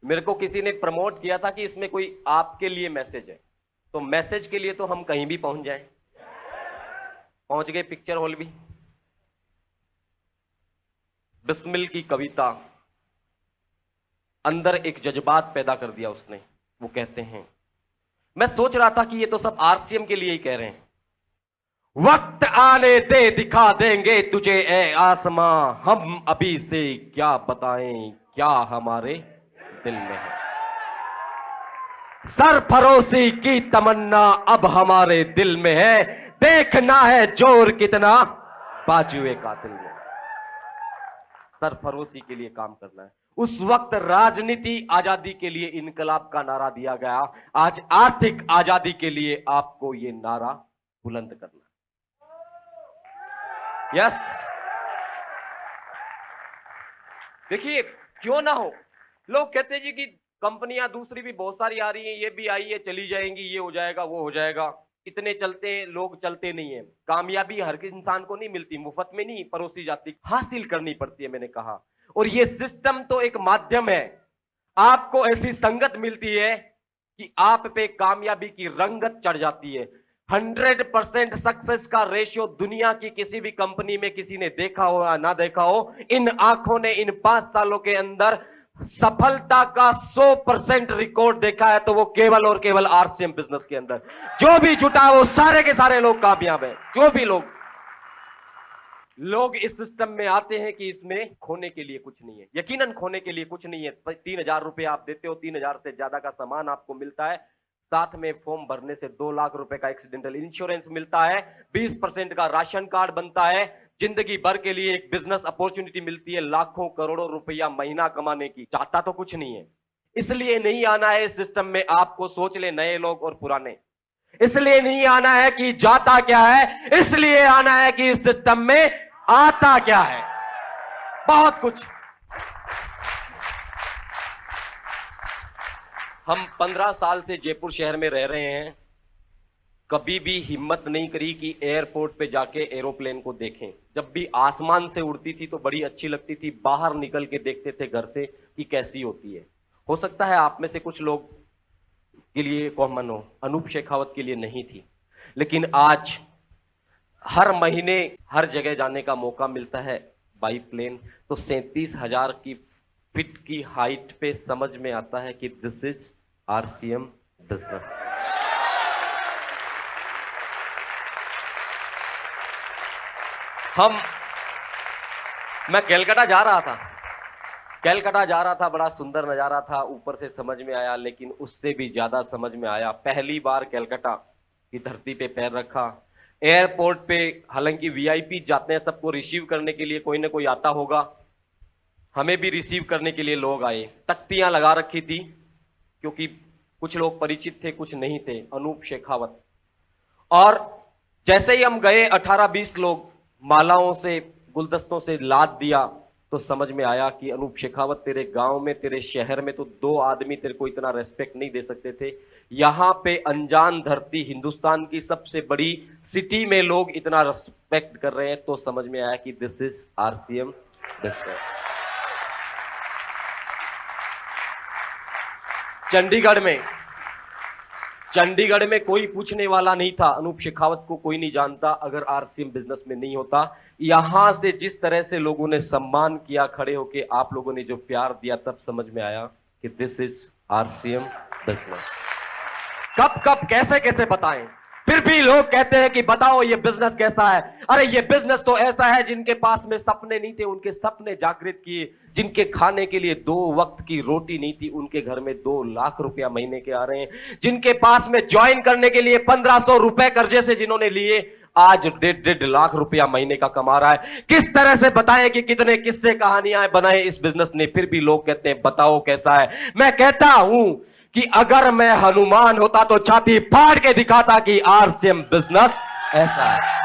मेरे को किसी ने प्रमोट किया था कि इसमें कोई आपके लिए मैसेज है, तो मैसेज के लिए तो हम कहीं भी पहुंच जाएं। पहुंच गए पिक्चर हॉल भी। बिस्मिल की कविता अंदर एक जज्बात पैदा कर दिया उसने। वो कहते हैं, मैं सोच रहा था कि ये तो सब आरसीएम के लिए ही कह रहे हैं। वक्त आने दे, दिखा देंगे तुझे ए आसमां, हम अभी से क्या बताएं क्या हमारे दिल में है। सरफरोशी की तमन्ना अब हमारे दिल में है, देखना है जोर कितना बाजुए कातिल में। सरफरोशी के लिए काम करना है। उस वक्त राजनीति आजादी के लिए इनकलाब का नारा दिया गया, आज आर्थिक आजादी के लिए आपको ये नारा बुलंद करना। यस, देखिए क्यों ना हो। लोग कहते हैं जी कि कंपनियां दूसरी भी बहुत सारी आ रही हैं, ये भी आई है, चली जाएंगी, ये हो जाएगा, वो हो जाएगा। इतने चलते हैं, लोग चलते नहीं है। कामयाबी हर इंसान को नहीं मिलती, मुफ्त में नहीं परोसी जाती, हासिल करनी पड़ती है, मैंने कहा। और ये सिस्टम तो एक माध्यम है। आपको ऐसी संगत मिलती है कि आप पे कामयाबी की रंगत चढ़ जाती है। 100% सक्सेस का रेशियो दुनिया की किसी भी कंपनी में किसी ने देखा हो या ना देखा हो, इन आंखों ने इन 5 सालों के अंदर सफलता का 100% रिकॉर्ड देखा है, तो वो केवल और केवल आरसीएम बिजनेस के अंदर जो भी जुटा है वो सारे के सारे लोग कामयाब हैं। जो भी लोग इस सिस्टम में आते हैं कि इसमें खोने के लिए कुछ नहीं है, यकीनन खोने के लिए कुछ नहीं है। 3,000 रुपए आप देते हो, 3,000 से ज्यादा का सामान आपको मिलता है, साथ में फॉर्म भरने से 2 लाख रुपए का एक्सीडेंटल इंश्योरेंस मिलता है, 20% का राशन कार्ड बनता है, जिंदगी भर के लिए एक बिजनेस अपॉर्चुनिटी मिलती है, लाखों करोड़ों रुपया महीना कमाने की। चाहता तो कुछ नहीं है, इसलिए नहीं आना है इस सिस्टम में। आपको सोच ले, नए लोग और पुराने, इसलिए नहीं आना है कि जाता क्या है, इसलिए आना है कि इस सिस्टम में आता क्या है। बहुत कुछ। हम 15 साल से जयपुर शहर में रह रहे हैं, कभी भी हिम्मत नहीं करी कि एयरपोर्ट पे जाके एरोप्लेन को देखें। जब भी आसमान से उड़ती थी तो बड़ी अच्छी लगती थी, बाहर निकल के देखते थे घर से कि कैसी होती है। हो सकता है आप में से कुछ लोग के लिए कॉमन हो, अनूप शेखावत के लिए नहीं थी, लेकिन आज हर महीने हर जगह जाने का मौका मिलता है बाई प्लेन। तो 37,000 की फीट की हाइट पे समझ में आता है कि दिस इज आरसीएम बिजनेस। मैं कलकत्ता जा रहा था, बड़ा सुंदर नजारा था, ऊपर से समझ में आया, लेकिन उससे भी ज्यादा समझ में आया पहली बार कलकत्ता की धरती पे पैर रखा। एयरपोर्ट पे हालांकि वीआईपी जाते हैं, सबको रिसीव करने के लिए कोई ना कोई आता होगा, हमें भी रिसीव करने के लिए लोग आए। तख्तियां लगा रखी थी क्योंकि कुछ लोग परिचित थे, कुछ नहीं थे, अनूप शेखावत। और जैसे ही हम गए 18-20 लोग मालाओं से, गुलदस्तों से लाद दिया, तो समझ में आया कि अनूप शेखावत, तेरे गांव में, तेरे शहर में तो 2 आदमी तेरे को इतना रेस्पेक्ट नहीं दे सकते थे, यहां पे अनजान धरती, हिंदुस्तान की सबसे बड़ी सिटी में लोग इतना रेस्पेक्ट कर रहे हैं। तो समझ में आया कि this is RCM business. Chandigarh में कोई पूछने वाला नहीं था, अनूप शेखावत को कोई नहीं जानता अगर आरसीएम बिजनेस में नहीं होता। यहां से जिस तरह से लोगों ने सम्मान किया, खड़े होके आप लोगों ने जो प्यार दिया, तब समझ में आया कि दिस इज आरसीएम बिजनेस। कब कैसे बताएं, फिर भी लोग कहते हैं कि बताओ ये बिजनेस कैसा है। अरे ये बिजनेस तो ऐसा है, जिनके पास में सपने नहीं थे उनके सपने जागृत किए, जिनके खाने के लिए 2 वक्त की रोटी नहीं थी उनके घर में 2 लाख रुपया महीने के आ रहे हैं, जिनके पास में ज्वाइन करने के लिए 1500 रुपए कर्जे से जिन्होंने लिए, आज 1.5 लाख रुपया महीने का कमा रहा है। किस तरह से बताएं कि कितने किस्से कहानियां बनाए इस बिजनेस ने, फिर भी लोग कहते हैं बताओ कैसा है। मैं कहता हूं कि अगर मैं हनुमान होता तो छाती फाड़ के दिखाता कि आरसीएम बिजनेस ऐसा है।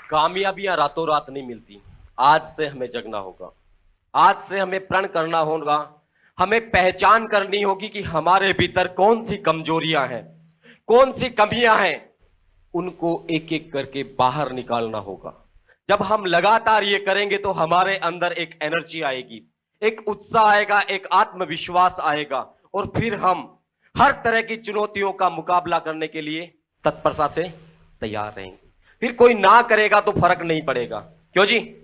कामयाबियां रातों रात नहीं मिलती, आज से हमें जगना होगा, आज से हमें प्रण करना होगा, हमें पहचान करनी होगी कि हमारे भीतर कौन सी कमजोरियां हैं, कौन सी कमियां हैं, उनको एक एक करके बाहर निकालना होगा। जब हम लगातार ये करेंगे तो हमारे अंदर एक एनर्जी आएगी, एक उत्साह आएगा, एक आत्मविश्वास आएगा, और फिर हम हर तरह की चुनौतियों का मुकाबला करने के लिए तत्परता से तैयार रहेंगे। फिर कोई ना करेगा तो फर्क नहीं पड़ेगा, क्यों जी?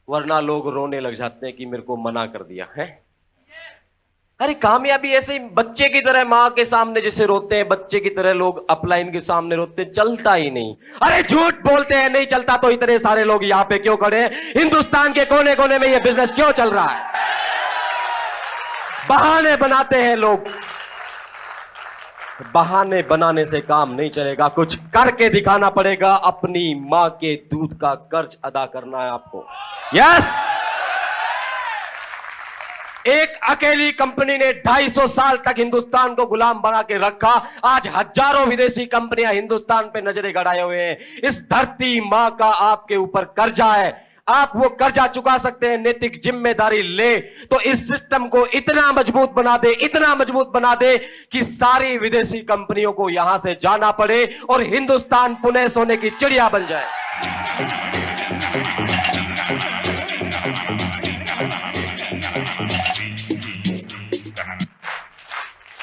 वरना लोग रोने लग जाते हैं कि मेरे को मना कर दिया है। अरे कामयाबी ऐसे ही बच्चे की तरह, मां के सामने जैसे रोते हैं, बच्चे की तरह लोग अपलाइन के सामने रोते हैं, चलता ही नहीं। अरे झूठ बोलते हैं, नहीं चलता तो इतने सारे लोग यहां पे क्यों खड़े हैं? हिंदुस्तान के कोने कोने में ये बिजनेस क्यों चल रहा है? बहाने बनाते हैं लोग। बहाने बनाने से काम नहीं चलेगा, कुछ करके दिखाना पड़ेगा। अपनी मां के दूध का कर्ज अदा करना है आपको। यस, एक अकेली कंपनी ने 250 साल तक हिंदुस्तान को गुलाम बना के रखा, आज हजारों विदेशी कंपनियां हिंदुस्तान पे नजरें गड़ाए हुए हैं। इस धरती मां का आपके ऊपर कर्जा है, आप वो कर्जा चुका सकते हैं, नैतिक जिम्मेदारी ले तो इस सिस्टम को इतना मजबूत बना दे, इतना मजबूत बना दे कि सारी विदेशी कंपनियों को यहां से जाना पड़े और हिंदुस्तान पुनः सोने की चिड़िया बन जाए।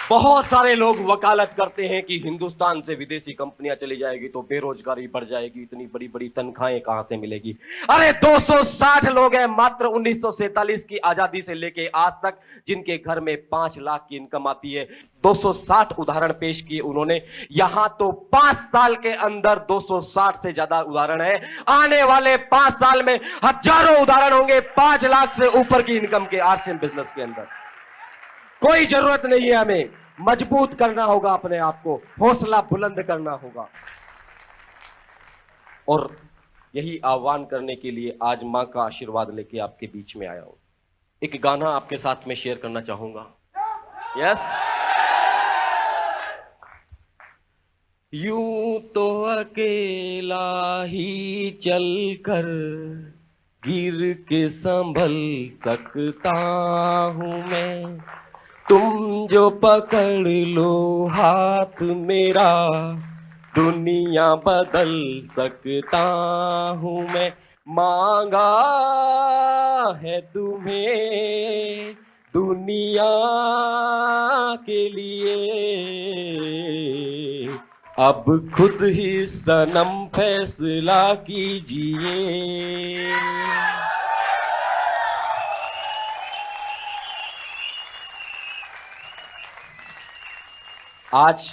बहुत सारे लोग वकालत करते हैं कि हिंदुस्तान से विदेशी कंपनियां चली जाएगी तो बेरोजगारी बढ़ जाएगी, इतनी बड़ी बड़ी तनख्वाहें कहां से मिलेगी। अरे 260 लोग हैं मात्र 1947 की आजादी से लेके आज तक जिनके घर में 5 लाख की इनकम आती है। 260 उदाहरण पेश किए उन्होंने। यहां तो 5 साल के अंदर 260 से ज्यादा उदाहरण है। आने वाले 5 साल में हजारों उदाहरण होंगे 5 लाख से ऊपर की इनकम के आरसीएम बिजनेस के अंदर। कोई जरूरत नहीं है, हमें मजबूत करना होगा अपने आप को, हौसला बुलंद करना होगा। और यही आह्वान करने के लिए आज मां का आशीर्वाद लेके आपके बीच में आया हूं। एक गाना आपके साथ में शेयर करना चाहूंगा। यस। यूं तो अकेला ही चलकर गिर के संभल सकता हूं मैं, तुम जो पकड़ लो हाथ मेरा दुनिया बदल सकता हूं मैं। मांगा है तुम्हें दुनिया के लिए, अब खुद ही सनम फैसला कीजिए। आज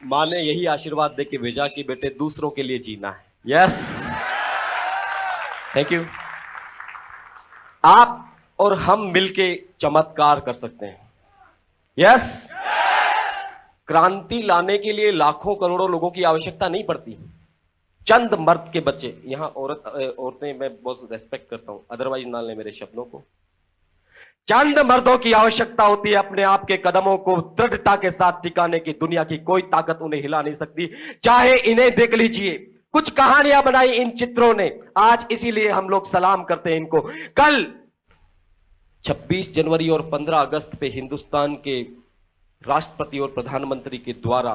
मां ने यही आशीर्वाद देके भेजा कि बेटे दूसरों के लिए जीना है। Yes, thank you. आप और हम मिलके चमत्कार कर सकते हैं। यस, क्रांति लाने के लिए लाखों करोड़ों लोगों की आवश्यकता नहीं पड़ती। चंद मर्द के बच्चे, यहां औरतें मैं बहुत रेस्पेक्ट करता हूं, अदरवाइज ना ले मेरे शब्दों को। चंद मर्दों की आवश्यकता होती है अपने आप के कदमों को दृढ़ता के साथ टिकाने की। दुनिया की कोई ताकत उन्हें हिला नहीं सकती। चाहे इन्हें देख लीजिए, कुछ कहानियां बनाई इन चित्रों ने, आज इसीलिए हम लोग सलाम करते हैं इनको। कल 26 जनवरी और 15 अगस्त पे हिंदुस्तान के राष्ट्रपति और प्रधानमंत्री के द्वारा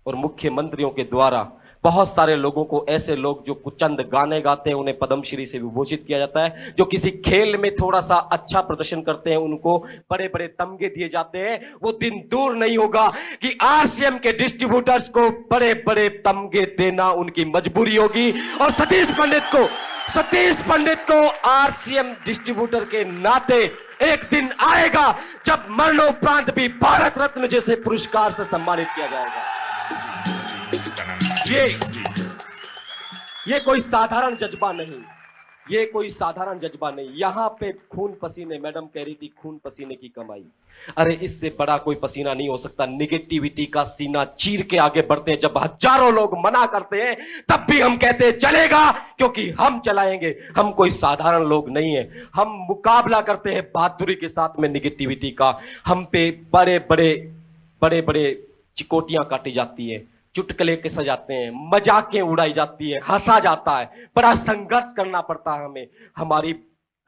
और मुख्यमंत्रियों के द्वारा बहुत सारे लोगों को, ऐसे लोग जो कुछ चंद गाने गाते हैं उन्हें पद्मश्री से विभूषित किया जाता है। जो किसी खेल में थोड़ा सा अच्छा प्रदर्शन करते हैं उनको बड़े बड़े तमगे दिए जाते हैं। वो दिन दूर नहीं होगा कि आरसीएम के डिस्ट्रीब्यूटर्स को बड़े बड़े तमगे देना उनकी मजबूरी होगी। और सतीश पंडित को आरसीएम डिस्ट्रीब्यूटर के नाते एक दिन आएगा जब मरणोपरांत भी भारत रत्न जैसे पुरस्कार से सम्मानित किया जाएगा। ये कोई साधारण जज्बा नहीं, ये कोई साधारण जज्बा नहीं। यहां पे खून पसीने, मैडम कह रही थी खून पसीने की कमाई। अरे इससे बड़ा कोई पसीना नहीं हो सकता। निगेटिविटी का सीना चीर के आगे बढ़ते हैं। जब हजारों लोग मना करते हैं तब भी हम कहते हैं चलेगा, क्योंकि हम चलाएंगे। हम कोई साधारण लोग नहीं है। हम मुकाबला करते हैं बहादुरी के साथ में निगेटिविटी का। हम पे बड़े बड़े चिकोटियां काटी जाती है, चुटकुले के सजाते हैं, मजाकें उड़ाई जाती है, हंसा जाता है, बड़ा संघर्ष करना पड़ता है हमें। हमारी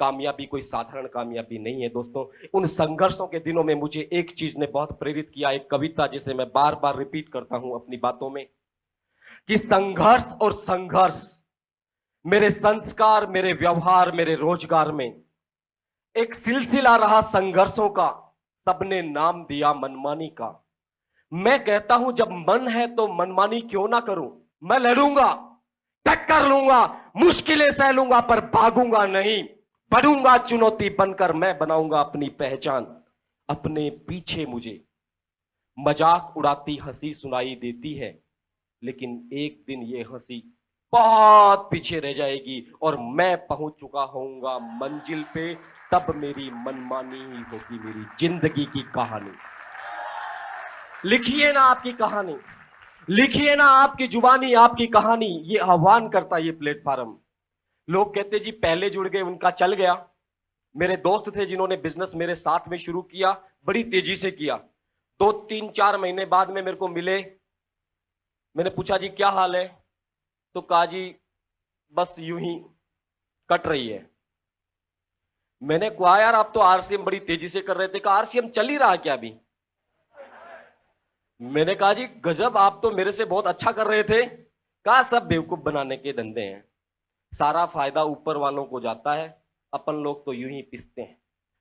कामयाबी कोई साधारण कामयाबी नहीं है दोस्तों। उन संघर्षों के दिनों में मुझे एक चीज ने बहुत प्रेरित किया, एक कविता जिसे मैं बार बार रिपीट करता हूं अपनी बातों में, कि संघर्ष और संघर्ष मेरे संस्कार, मेरे व्यवहार, मेरे रोजगार में एक सिलसिला रहा संघर्षों का। सबने नाम दिया मनमानी का। मैं कहता हूं जब मन है तो मनमानी क्यों ना करूं। मैं लड़ूंगा, टक्कर लूंगा, मुश्किलें सह लूंगा, पर भागूंगा नहीं। बढ़ूंगा चुनौती बनकर, मैं बनाऊंगा अपनी पहचान। अपने पीछे मुझे मजाक उड़ाती हंसी सुनाई देती है, लेकिन एक दिन ये हंसी बहुत पीछे रह जाएगी और मैं पहुंच चुका होऊंगा मंजिल पे। तब मेरी मनमानी ही होगी मेरी जिंदगी की कहानी। लिखिए ना आपकी कहानी, लिखिए ना आपकी जुबानी, आपकी कहानी। ये आह्वान करता ये प्लेटफॉर्म। लोग कहते जी पहले जुड़ गए उनका चल गया। मेरे दोस्त थे जिन्होंने बिजनेस मेरे साथ में शुरू किया, बड़ी तेजी से किया। 2-3-4 महीने बाद में मेरे को मिले। मैंने पूछा जी क्या हाल है, तो कहा जी बस यूं ही कट रही है। मैंने कहा यार आप तो आरसीएम बड़ी तेजी से कर रहे थे, कहा आरसीएम चल ही रहा क्या अभी? मैंने कहा जी गजब, आप तो मेरे से बहुत अच्छा कर रहे थे। कहा सब बेवकूफ बनाने के धंधे हैं, सारा फायदा ऊपर वालों को जाता है, अपन लोग तो यूं ही पिसते हैं।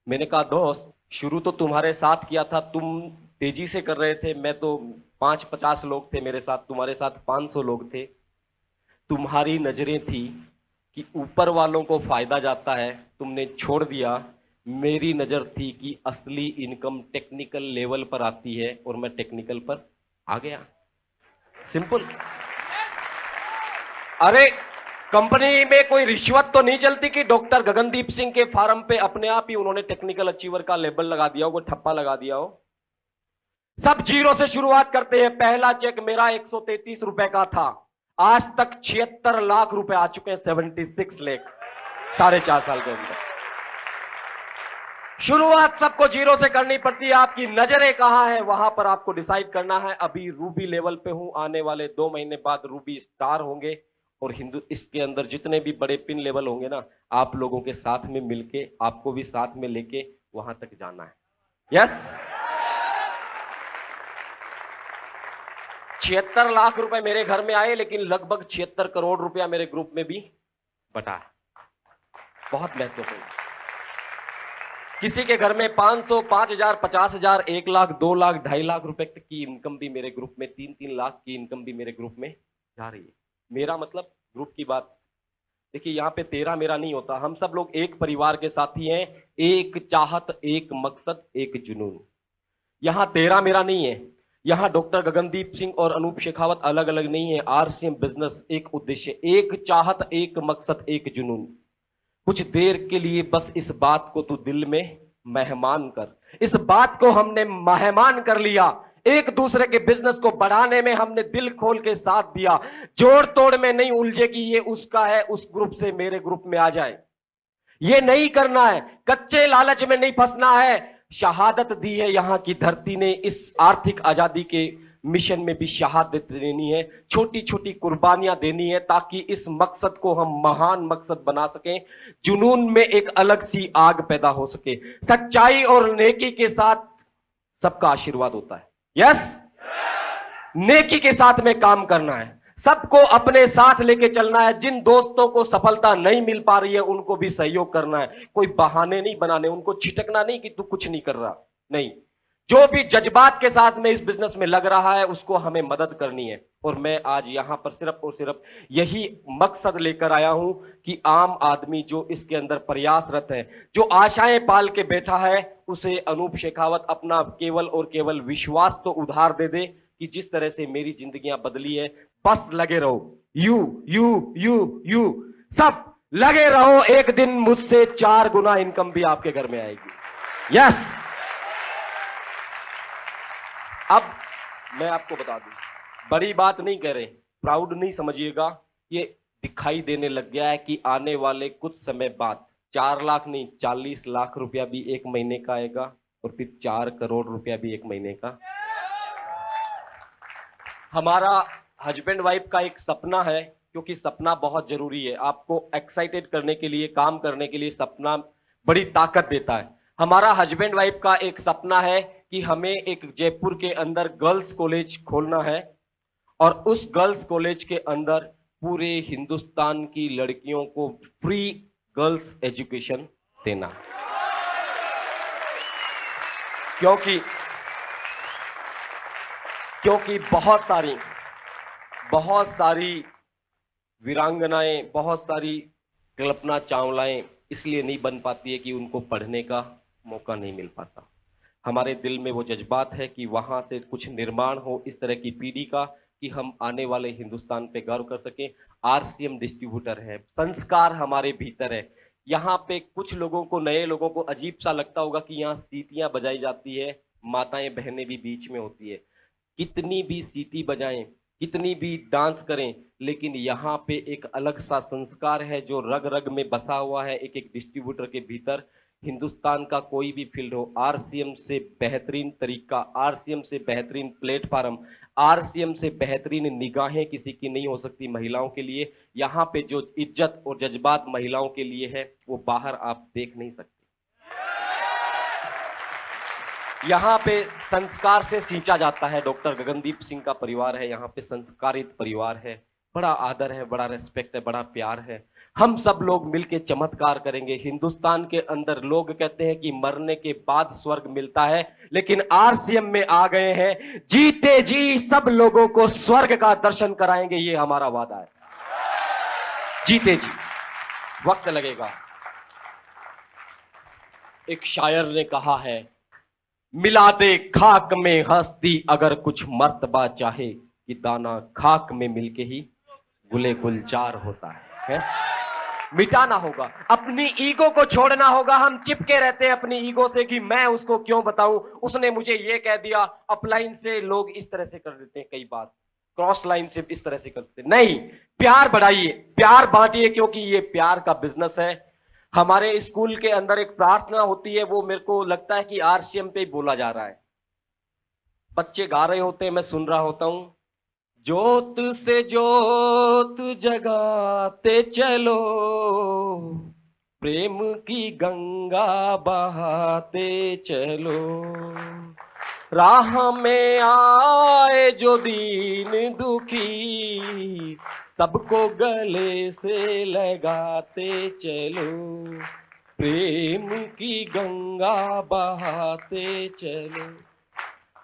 मैंने कहा दोस्त शुरू तो तुम्हारे साथ किया था, तुम तेजी से कर रहे थे, मैं तो 5-50 लोग थे मेरे साथ, तुम्हारे साथ 500 लोग थे। तुम्हारी नजरें थी कि ऊपर वालों को फायदा जाता है, तुमने छोड़ दिया। मेरी नजर थी कि असली इनकम टेक्निकल लेवल पर आती है और मैं टेक्निकल पर आ गया। सिंपल। अरे कंपनी में कोई रिश्वत तो नहीं चलती कि डॉक्टर गगनदीप सिंह के फार्म पे अपने आप ही उन्होंने टेक्निकल अचीवर का लेबल लगा दिया हो, कोई ठप्पा लगा दिया हो। सब जीरो से शुरुआत करते हैं। पहला चेक मेरा 133 रुपए का था, आज तक 76 लाख रुपए आ चुके हैं, 76 लाख 4.5 साल के अंदर। शुरुआत सबको जीरो से करनी पड़ती है। आपकी नजरें कहां है वहां पर आपको डिसाइड करना है। अभी रूबी लेवल पे हूं, आने वाले 2 महीने बाद रूबी स्टार होंगे और इसके अंदर जितने भी बड़े पिन लेवल होंगे ना, आप लोगों के साथ में मिलके, आपको भी साथ में लेके वहां तक जाना है। यस। 76 लाख रुपए मेरे घर में आए, लेकिन लगभग 76 करोड़ रुपया मेरे ग्रुप में भी बटा है। बहुत महत्वपूर्ण। किसी के घर में 500, 5,000, 50,000, 1 लाख, 2 लाख, 2.5 लाख रुपए तक की इनकम भी मेरे ग्रुप में, 3-3 लाख की इनकम भी मेरे ग्रुप में जा रही है। मेरा मतलब ग्रुप की बात। देखिए यहां पे तेरा मेरा नहीं होता, हम सब लोग एक परिवार के साथी हैं। एक चाहत, एक मकसद, एक जुनून। यहां तेरा मेरा नहीं है। यहां डॉक्टर गगनदीप सिंह और अनूप शेखावत अलग अलग नहीं है। आरसीएम बिजनेस एक उद्देश्य, एक चाहत, एक मकसद, एक जुनून। कुछ देर के लिए बस इस बात को तू दिल में मेहमान कर। इस बात को हमने मेहमान कर लिया। एक दूसरे के बिजनेस को बढ़ाने में हमने दिल खोल के साथ दिया। जोड़ तोड़ में नहीं उलझे कि ये उसका है, उस ग्रुप से मेरे ग्रुप में आ जाए। ये नहीं करना है। कच्चे लालच में नहीं फंसना है। शहादत दी है यहां की धरती ने, इस आर्थिक आजादी के मिशन में भी शहादत देनी है। छोटी छोटी कुर्बानियां देनी है ताकि इस मकसद को हम महान मकसद बना सकें। जुनून में एक अलग सी आग पैदा हो सके। सच्चाई और नेकी के साथ सबका आशीर्वाद होता है। यस। नेकी के साथ में काम करना है, सबको अपने साथ लेके चलना है। जिन दोस्तों को सफलता नहीं मिल पा रही है उनको भी सहयोग करना है। कोई बहाने नहीं बनाने, उनको छिटकना नहीं कि तू कुछ नहीं कर रहा। नहीं, जो भी जज्बात के साथ में इस बिजनेस में लग रहा है उसको हमें मदद करनी है। और मैं आज यहां पर सिर्फ और सिर्फ यही मकसद लेकर आया हूं कि आम आदमी जो इसके अंदर प्रयासरत है, जो आशाएं पाल के बैठा है, उसे अनूप शेखावत अपना केवल और केवल विश्वास तो उधार दे दे कि जिस तरह से मेरी जिंदगियां बदली है। बस लगे रहो, यू यू यू यू सब लगे रहो। एक दिन मुझसे 4 गुना इनकम भी आपके घर में आएगी। यस। अब मैं आपको बता दूं, बड़ी बात नहीं कह रहे, प्राउड नहीं समझिएगा। ये दिखाई देने लग गया है कि आने वाले कुछ समय बाद 4 लाख नहीं, 40 लाख रुपया भी एक महीने का आएगा और फिर 4 करोड़ रुपया भी एक महीने का। हमारा हस्बैंड वाइफ का एक सपना है, क्योंकि सपना बहुत जरूरी है। आपको एक्साइटेड करने के लिए, काम करने के लिए सपना बड़ी ताकत देता है। हमारा हस्बैंड वाइफ का एक सपना है कि हमें एक जयपुर के अंदर गर्ल्स कॉलेज खोलना है और उस गर्ल्स कॉलेज के अंदर पूरे हिंदुस्तान की लड़कियों को फ्री गर्ल्स एजुकेशन देना। क्योंकि बहुत सारी वीरांगनाएं, बहुत सारी कल्पना चावलाएं इसलिए नहीं बन पाती है कि उनको पढ़ने का मौका नहीं मिल पाता। हमारे दिल में वो जज्बात है कि वहां से कुछ निर्माण हो इस तरह की पीढ़ी का कि हम आने वाले हिंदुस्तान पे गर्व कर सकें। आरसीएम डिस्ट्रीब्यूटर है, संस्कार हमारे भीतर है। यहाँ पे कुछ लोगों को, नए लोगों को अजीब सा लगता होगा कि यहाँ सीटियां बजाई जाती है, माताएं बहनें भी बीच में होती है। कितनी भी सीटी बजाएं, कितनी भी डांस करें, लेकिन यहाँ पे एक अलग सा संस्कार है जो रग रग में बसा हुआ है। एक एक डिस्ट्रीब्यूटर के भीतर हिंदुस्तान का कोई भी फील्ड हो, आरसीएम से बेहतरीन तरीका, आरसीएम से बेहतरीन प्लेटफॉर्म, आरसीएम से बेहतरीन निगाहें किसी की नहीं हो सकती महिलाओं के लिए। यहाँ पे जो इज्जत और जज्बात महिलाओं के लिए है वो बाहर आप देख नहीं सकते। यहाँ पे संस्कार से सींचा जाता है। डॉक्टर गगनदीप सिंह का परिवार है, यहाँ पे संस्कारित परिवार है, बड़ा आदर है, बड़ा रेस्पेक्ट है, बड़ा प्यार है। हम सब लोग मिलके चमत्कार करेंगे। हिंदुस्तान के अंदर लोग कहते हैं कि मरने के बाद स्वर्ग मिलता है, लेकिन आरसीएम में आ गए हैं, जीते जी सब लोगों को स्वर्ग का दर्शन कराएंगे, ये हमारा वादा है। जीते जी, वक्त लगेगा। एक शायर ने कहा है, मिला दे खाक में हस्ती अगर कुछ मर्तबा चाहे, कि दाना खाक में मिलके ही गुले गुलजार होता है? मिटाना होगा, अपनी ईगो को छोड़ना होगा। हम चिपके रहते हैं अपनी ईगो से कि मैं उसको क्यों बताऊं, उसने मुझे ये कह दिया। अपलाइन से लोग इस तरह से कर देते हैं, कई बार क्रॉस लाइन से इस तरह से करते हैं। नहीं, प्यार बढ़ाइए, प्यार बांटिए, क्योंकि ये प्यार का बिजनेस है। हमारे स्कूल के अंदर एक प्रार्थना होती है, वो मेरे को लगता है कि आरसीएम पे ही बोला जा रहा है। बच्चे गा रहे होते हैं, मैं सुन रहा होता हूं, ज्योत से ज्योत जगाते चलो, प्रेम की गंगा बहाते चलो, राह में आए जो दीन दुखी, सबको गले से लगाते चलो, प्रेम की गंगा बहाते चलो।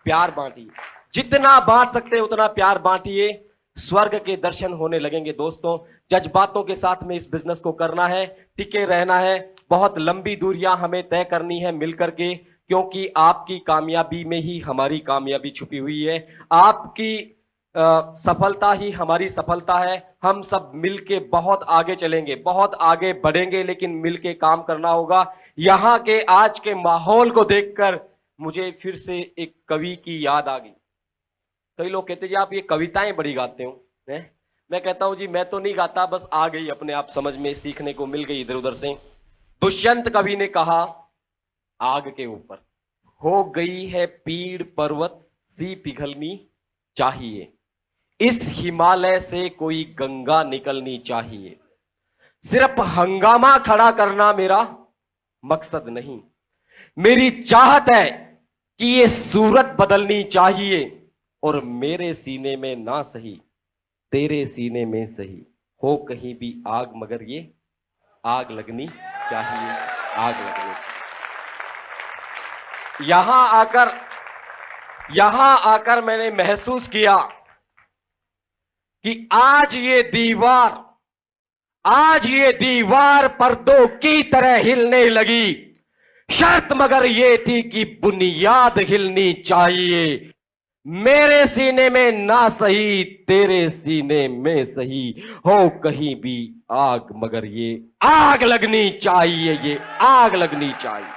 प्यार बांटिए, जितना बांट सकते हैं उतना प्यार बांटिए, स्वर्ग के दर्शन होने लगेंगे। दोस्तों, जज्बातों के साथ में इस बिजनेस को करना है, टिके रहना है। बहुत लंबी दूरियां हमें तय करनी है मिलकर के, क्योंकि आपकी कामयाबी में ही हमारी कामयाबी छुपी हुई है। आपकी सफलता ही हमारी सफलता है। हम सब मिलके बहुत आगे चलेंगे, बहुत आगे बढ़ेंगे, लेकिन मिलके काम करना होगा। यहां के आज के माहौल को देखकर मुझे फिर से एक कवि की याद आ गई। कई लोग कहते जी आप ये कविताएं बड़ी गाते हो, हैं? मैं कहता हूं जी मैं तो नहीं गाता, बस आ गई अपने आप समझ में, सीखने को मिल गई इधर उधर से। दुष्यंत कवि ने कहा, आग के ऊपर हो गई है पीड़ पर्वत सी पिघलनी चाहिए, इस हिमालय से कोई गंगा निकलनी चाहिए, सिर्फ हंगामा खड़ा करना मेरा मकसद नहीं, मेरी चाहत है कि ये सूरत बदलनी चाहिए, और मेरे सीने में ना सही तेरे सीने में सही, हो कहीं भी आग मगर ये आग लगनी चाहिए, आग लगनी। यहां आकर मैंने महसूस किया कि आज ये दीवार पर्दों की तरह हिलने लगी। शर्त मगर ये थी कि बुनियाद हिलनी चाहिए, मेरे सीने में ना सही तेरे सीने में सही, हो कहीं भी आग मगर ये आग लगनी चाहिए, ये आग लगनी चाहिए।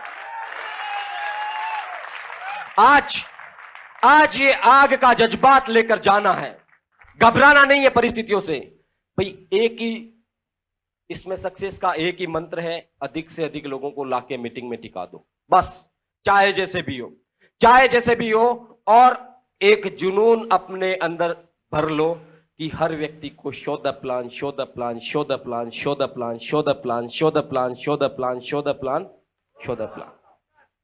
आज ये आग का जज्बात लेकर जाना है, घबराना नहीं है परिस्थितियों से। भाई एक ही इसमें सक्सेस का एक ही मंत्र है, अधिक से अधिक लोगों को लाके मीटिंग में टिका दो, बस, चाहे जैसे भी हो, चाहे जैसे भी हो। और एक जुनून अपने अंदर भर लो कि हर व्यक्ति को show the plan, show the plan, show the plan, show the plan, show the plan, show the plan, show the plan, show the plan, show the plan.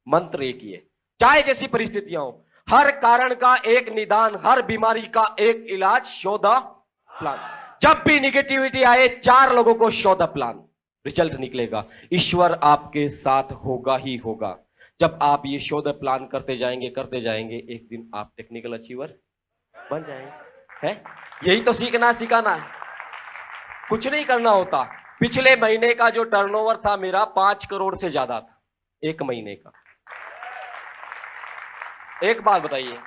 मंत्र एक ही है, चाहे जैसी परिस्थितियां हो, हर कारण का एक निदान, हर बीमारी का एक इलाज, शो द प्लान। जब भी निगेटिविटी आए, 4 लोगों को शो द प्लान, रिजल्ट निकलेगा। ईश्वर आपके साथ होगा ही होगा। जब आप ये शो द प्लान करते जाएंगे, एक दिन आप टेक्निकल अचीवर बन जाएंगे। है यही तो सीखना सिखाना है, कुछ नहीं करना होता। पिछले महीने का जो टर्नओवर था मेरा 5 करोड़ से ज्यादा था, एक महीने का। एक बात बताइए,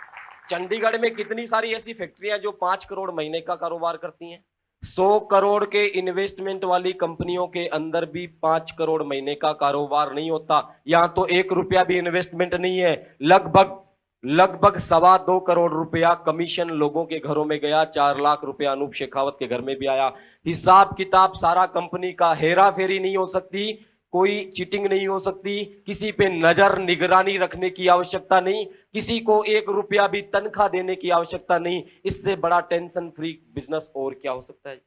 चंडीगढ़ में कितनी सारी ऐसी फैक्ट्रियां जो 5 करोड़ महीने का कारोबार करती हैं? 100 करोड़ के इन्वेस्टमेंट वाली कंपनियों के अंदर भी 5 करोड़ महीने का कारोबार नहीं होता। यहां तो 1 रुपया भी इन्वेस्टमेंट नहीं है, लगभग 2.25 करोड़ रुपया कमीशन लोगों के घरों में गया, 4 लाख रुपया अनूप शेखावत के घर में भी आया। हिसाब किताब सारा कंपनी का, हेरा फेरी नहीं हो सकती, कोई चीटिंग नहीं हो सकती, किसी पे नजर निगरानी रखने की आवश्यकता नहीं, किसी को 1 रुपया भी तनख्वाह देने की आवश्यकता नहीं। इससे बड़ा टेंशन फ्री बिजनेस और क्या हो सकता है?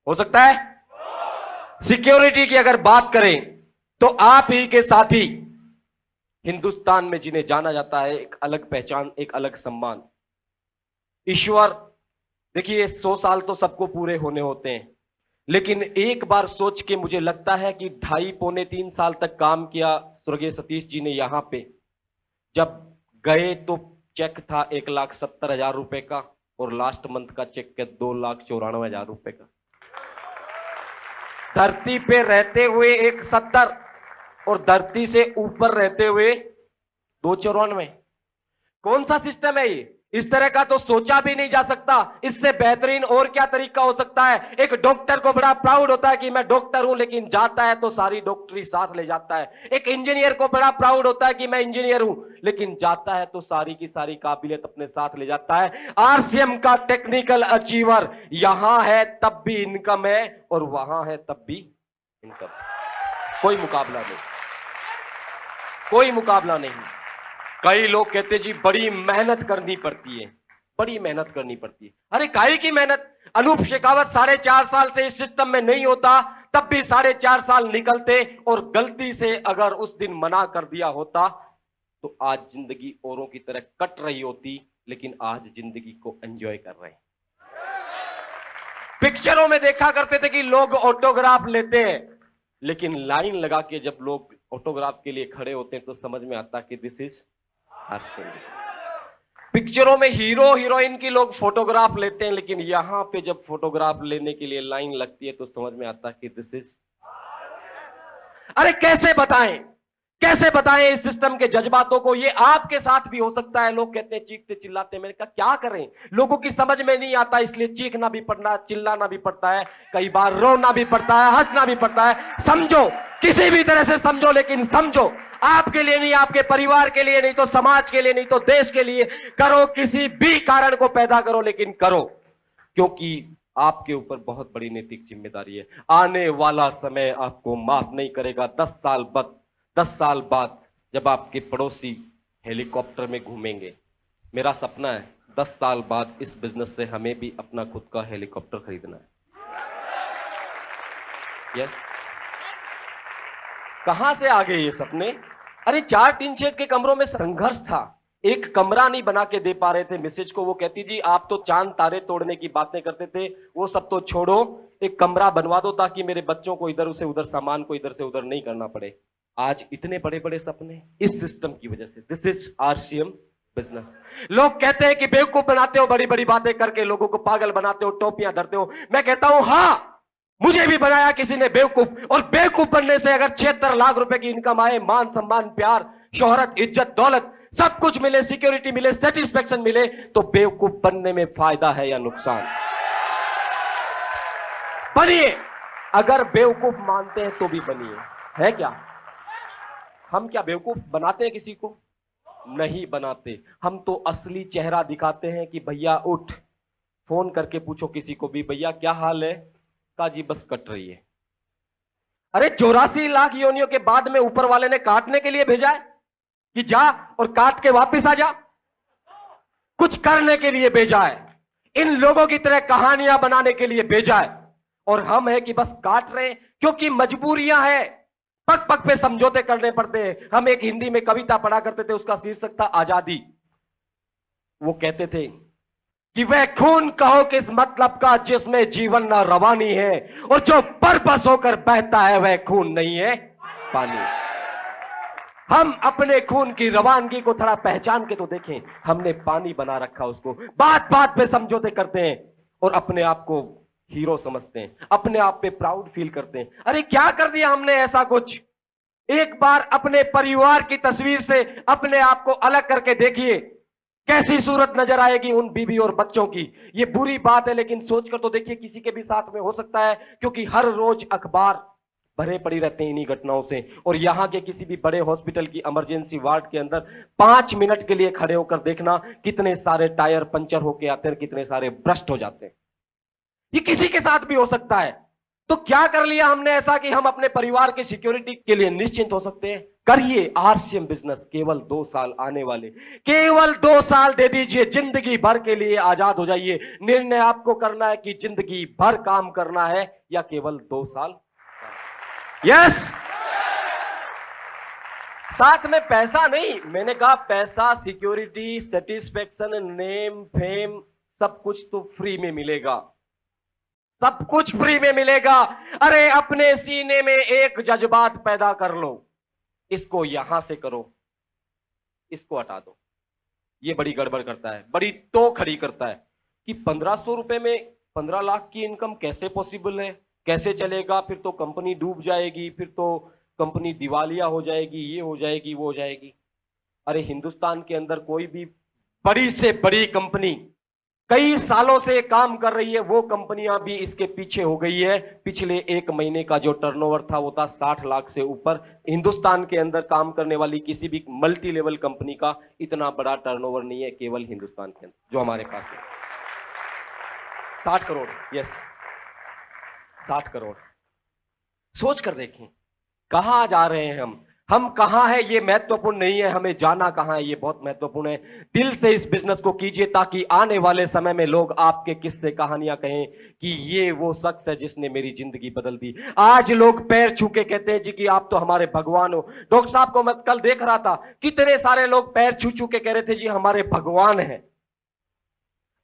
हो सकता है? सिक्योरिटी की अगर बात करें तो आप ही के साथी हिंदुस्तान में जिन्हें जाना जाता है, एक अलग पहचान, एक अलग सम्मान। ईश्वर, देखिए 100 साल तो सबको पूरे होने होते हैं, लेकिन एक बार सोच के मुझे लगता है कि 2.5-3 साल तक काम किया स्वर्गीय सतीश जी ने यहां पे। जब गए तो चेक था 1,70,000 रुपए का, और लास्ट मंथ का चेक के 2,94,000 रुपए का। धरती पे रहते हुए 1,70 और धरती से ऊपर रहते हुए 2,94। कौन सा सिस्टम है ये? इस तरह का तो सोचा भी नहीं जा सकता। इससे बेहतरीन और क्या तरीका हो सकता है? एक डॉक्टर को बड़ा प्राउड होता है कि मैं डॉक्टर हूं, लेकिन जाता है तो सारी डॉक्टरी साथ ले जाता है। एक इंजीनियर को बड़ा प्राउड होता है कि मैं इंजीनियर हूं, लेकिन जाता है तो सारी की सारी काबिलियत अपने साथ ले जाता है। आरसीएम का टेक्निकल अचीवर यहां है तब भी इनकम है, और वहां है तब भी इनकम। कोई मुकाबला नहीं, कोई मुकाबला नहीं। कई लोग कहते जी बड़ी मेहनत करनी पड़ती है, बड़ी मेहनत करनी पड़ती है। अरे काहे की मेहनत? अनूप शेखावत 4.5 साल से इस सिस्टम में नहीं होता, तब भी 4.5 साल निकलते, और गलती से अगर उस दिन मना कर दिया होता तो आज जिंदगी औरों की तरह कट रही होती, लेकिन आज जिंदगी को एंजॉय कर रहे हैं। पिक्चरों में देखा करते थे कि लोग ऑटोग्राफ लेते हैं, लेकिन लाइन लगा के जब लोग ऑटोग्राफ के लिए खड़े होते हैं तो समझ में आता कि दिस इज आरसीएम। पिक्चरों में हीरो हीरोइन की लोग फोटोग्राफ लेते हैं, लेकिन यहां पे जब फोटोग्राफ लेने के लिए लाइन लगती है तो समझ में आता कि दिस इज। अरे कैसे बताएं, कैसे बताएं इस सिस्टम के जज्बातों को? ये आपके साथ भी हो सकता है। लोग कहते हैं चीखते चिल्लाते, मैंने कहा क्या करें, लोगों की समझ में नहीं आता, इसलिए चीखना भी पड़ना, चिल्लाना भी पड़ता है, कई बार रोना भी पड़ता है, हंसना भी पड़ता है। समझो, किसी भी तरह से समझो, लेकिन समझो, आपके लिए नहीं, आपके परिवार के लिए नहीं, तो समाज के लिए नहीं, तो देश के लिए करो। किसी भी कारण को पैदा करो, लेकिन करो, क्योंकि आपके ऊपर बहुत बड़ी नैतिक जिम्मेदारी है। आने वाला समय आपको माफ नहीं करेगा। 10 साल बाद जब आपके पड़ोसी हेलीकॉप्टर में घूमेंगे, मेरा सपना है 10 साल बाद इस बिजनेस से हमें भी अपना खुद का हेलीकॉप्टर खरीदना है। यस, कहां से आ गए ये सपने? अरे 4 टीन शेड के कमरों में संघर्ष था, एक कमरा नहीं बना के दे पा रहे थे मिसेज को। वो कहती जी आप तो चांद तारे तोड़ने की बातें करते थे, वो सब तो छोड़ो, एक कमरा बनवा दो ताकि मेरे बच्चों को इधर से उधर, सामान को इधर से उधर नहीं करना पड़े। आज इतने बड़े बड़े सपने इस सिस्टम की वजह से। This is RCM business. लोग कहते हैं कि बेवकूफ बनाते हो, बड़ी बड़ी बातें करके लोगों को पागल बनाते हो, टोपियां धरते हो। मैं कहता हूं हां, मुझे भी बनाया किसी ने बेवकूफ, और बेवकूफ बनने से अगर 76 लाख रुपए की इनकम आए, मान सम्मान प्यार शोहरत इज्जत दौलत सब कुछ मिले, सिक्योरिटी मिले, सेटिस्फेक्शन मिले, तो बेवकूफ बनने में फायदा है या नुकसान? बनिए, अगर बेवकूफ मानते हैं तो भी बनिए। है क्या? हम क्या बेवकूफ बनाते हैं किसी को? नहीं बनाते। हम तो असली चेहरा दिखाते हैं कि भैया उठ, फोन करके पूछो किसी को भी, भैया क्या हाल है? का जी बस कट रही है। अरे 84 लाख योनियों के बाद में ऊपर वाले ने काटने के लिए भेजा है कि जा और काट के वापस आ जा? कुछ करने के लिए भेजा है, इन लोगों की तरह कहानियां बनाने के लिए भेजा है। और हम है कि बस काट रहे हैं क्योंकि मजबूरियां हैं, पग पग पे समझौते करने पड़ते हैं। हम एक हिंदी में कविता पढ़ा करते थे, उसका शीर्षक था आजादी। वो कहते थे कि वह खून कहो किस मतलब का जिसमें जीवन ना रवानी है, और जो बरबस होकर बहता है वह खून नहीं है पानी। हम अपने खून की रवानगी को थोड़ा पहचान के तो देखें। हमने पानी बना रखा उसको, बात बात पे समझौते करते हैं और अपने आप को हीरो समझते हैं, अपने आप पे प्राउड फील करते हैं। अरे क्या कर दिया हमने ऐसा कुछ? एक बार अपने परिवार की तस्वीर से अपने आप को अलग करके देखिए, कैसी सूरत नजर आएगी उन बीवी और बच्चों की। ये बुरी बात है, लेकिन सोचकर तो देखिए, किसी के भी साथ में हो सकता है, क्योंकि हर रोज अखबार भरे पड़ी रहते हैं इन्हीं घटनाओं से। और यहां के किसी भी बड़े हॉस्पिटल की इमरजेंसी वार्ड के अंदर 5 मिनट के लिए खड़े होकर देखना, कितने सारे टायर पंचर होके आते हैं, कितने सारे भ्रष्ट हो जाते हैं। ये किसी के साथ भी हो सकता है। तो क्या कर लिया हमने ऐसा कि हम अपने परिवार की सिक्योरिटी के लिए निश्चिंत हो सकते हैं? करिए आरसीएम बिजनेस। केवल 2 साल आने वाले, केवल 2 साल दे दीजिए, जिंदगी भर के लिए आजाद हो जाइए। निर्णय आपको करना है कि जिंदगी भर काम करना है या केवल 2 साल। यस, साथ में पैसा नहीं, मैंने कहा पैसा, सिक्योरिटी, सेटिस्फेक्शन, नेम, फेम, सब कुछ तो फ्री में मिलेगा, सब कुछ फ्री में मिलेगा। अरे अपने सीने में एक जज्बात पैदा कर लो, इसको यहां से करो, इसको हटा दो। ये बड़ी गड़बड़ करता है, बड़ी तो खड़ी करता है कि 1500 रुपए में 15 लाख की इनकम कैसे पॉसिबल है, कैसे चलेगा, फिर तो कंपनी डूब जाएगी, फिर तो कंपनी दिवालिया हो जाएगी, ये हो जाएगी, वो हो जाएगी। अरे हिंदुस्तान के अंदर कोई भी बड़ी से बड़ी कंपनी कई सालों से काम कर रही है, वो कंपनियां भी इसके पीछे हो गई है। पिछले 1 महीने का जो टर्नओवर था वो था 60 लाख से ऊपर। हिंदुस्तान के अंदर काम करने वाली किसी भी मल्टी लेवल कंपनी का इतना बड़ा टर्नओवर नहीं है, केवल हिंदुस्तान के अंदर जो हमारे पास है। 60 करोड़, यस 60 करोड़। सोच कर देखें कहां जा रहे हैं हम कहां हैं, ये महत्वपूर्ण नहीं है, हमें जाना कहां है ये बहुत महत्वपूर्ण है। दिल से इस बिजनेस को कीजिए ताकि आने वाले समय में लोग आपके किस्से कहानियां कहें कि ये वो शख्स है जिसने मेरी जिंदगी बदल दी। आज लोग पैर छू के कहते हैं जी कि आप तो हमारे भगवान हो। डॉक्टर साहब को मैं कल देख रहा था, कितने सारे लोग पैर छू छू के कह रहे थे जी हमारे भगवान है।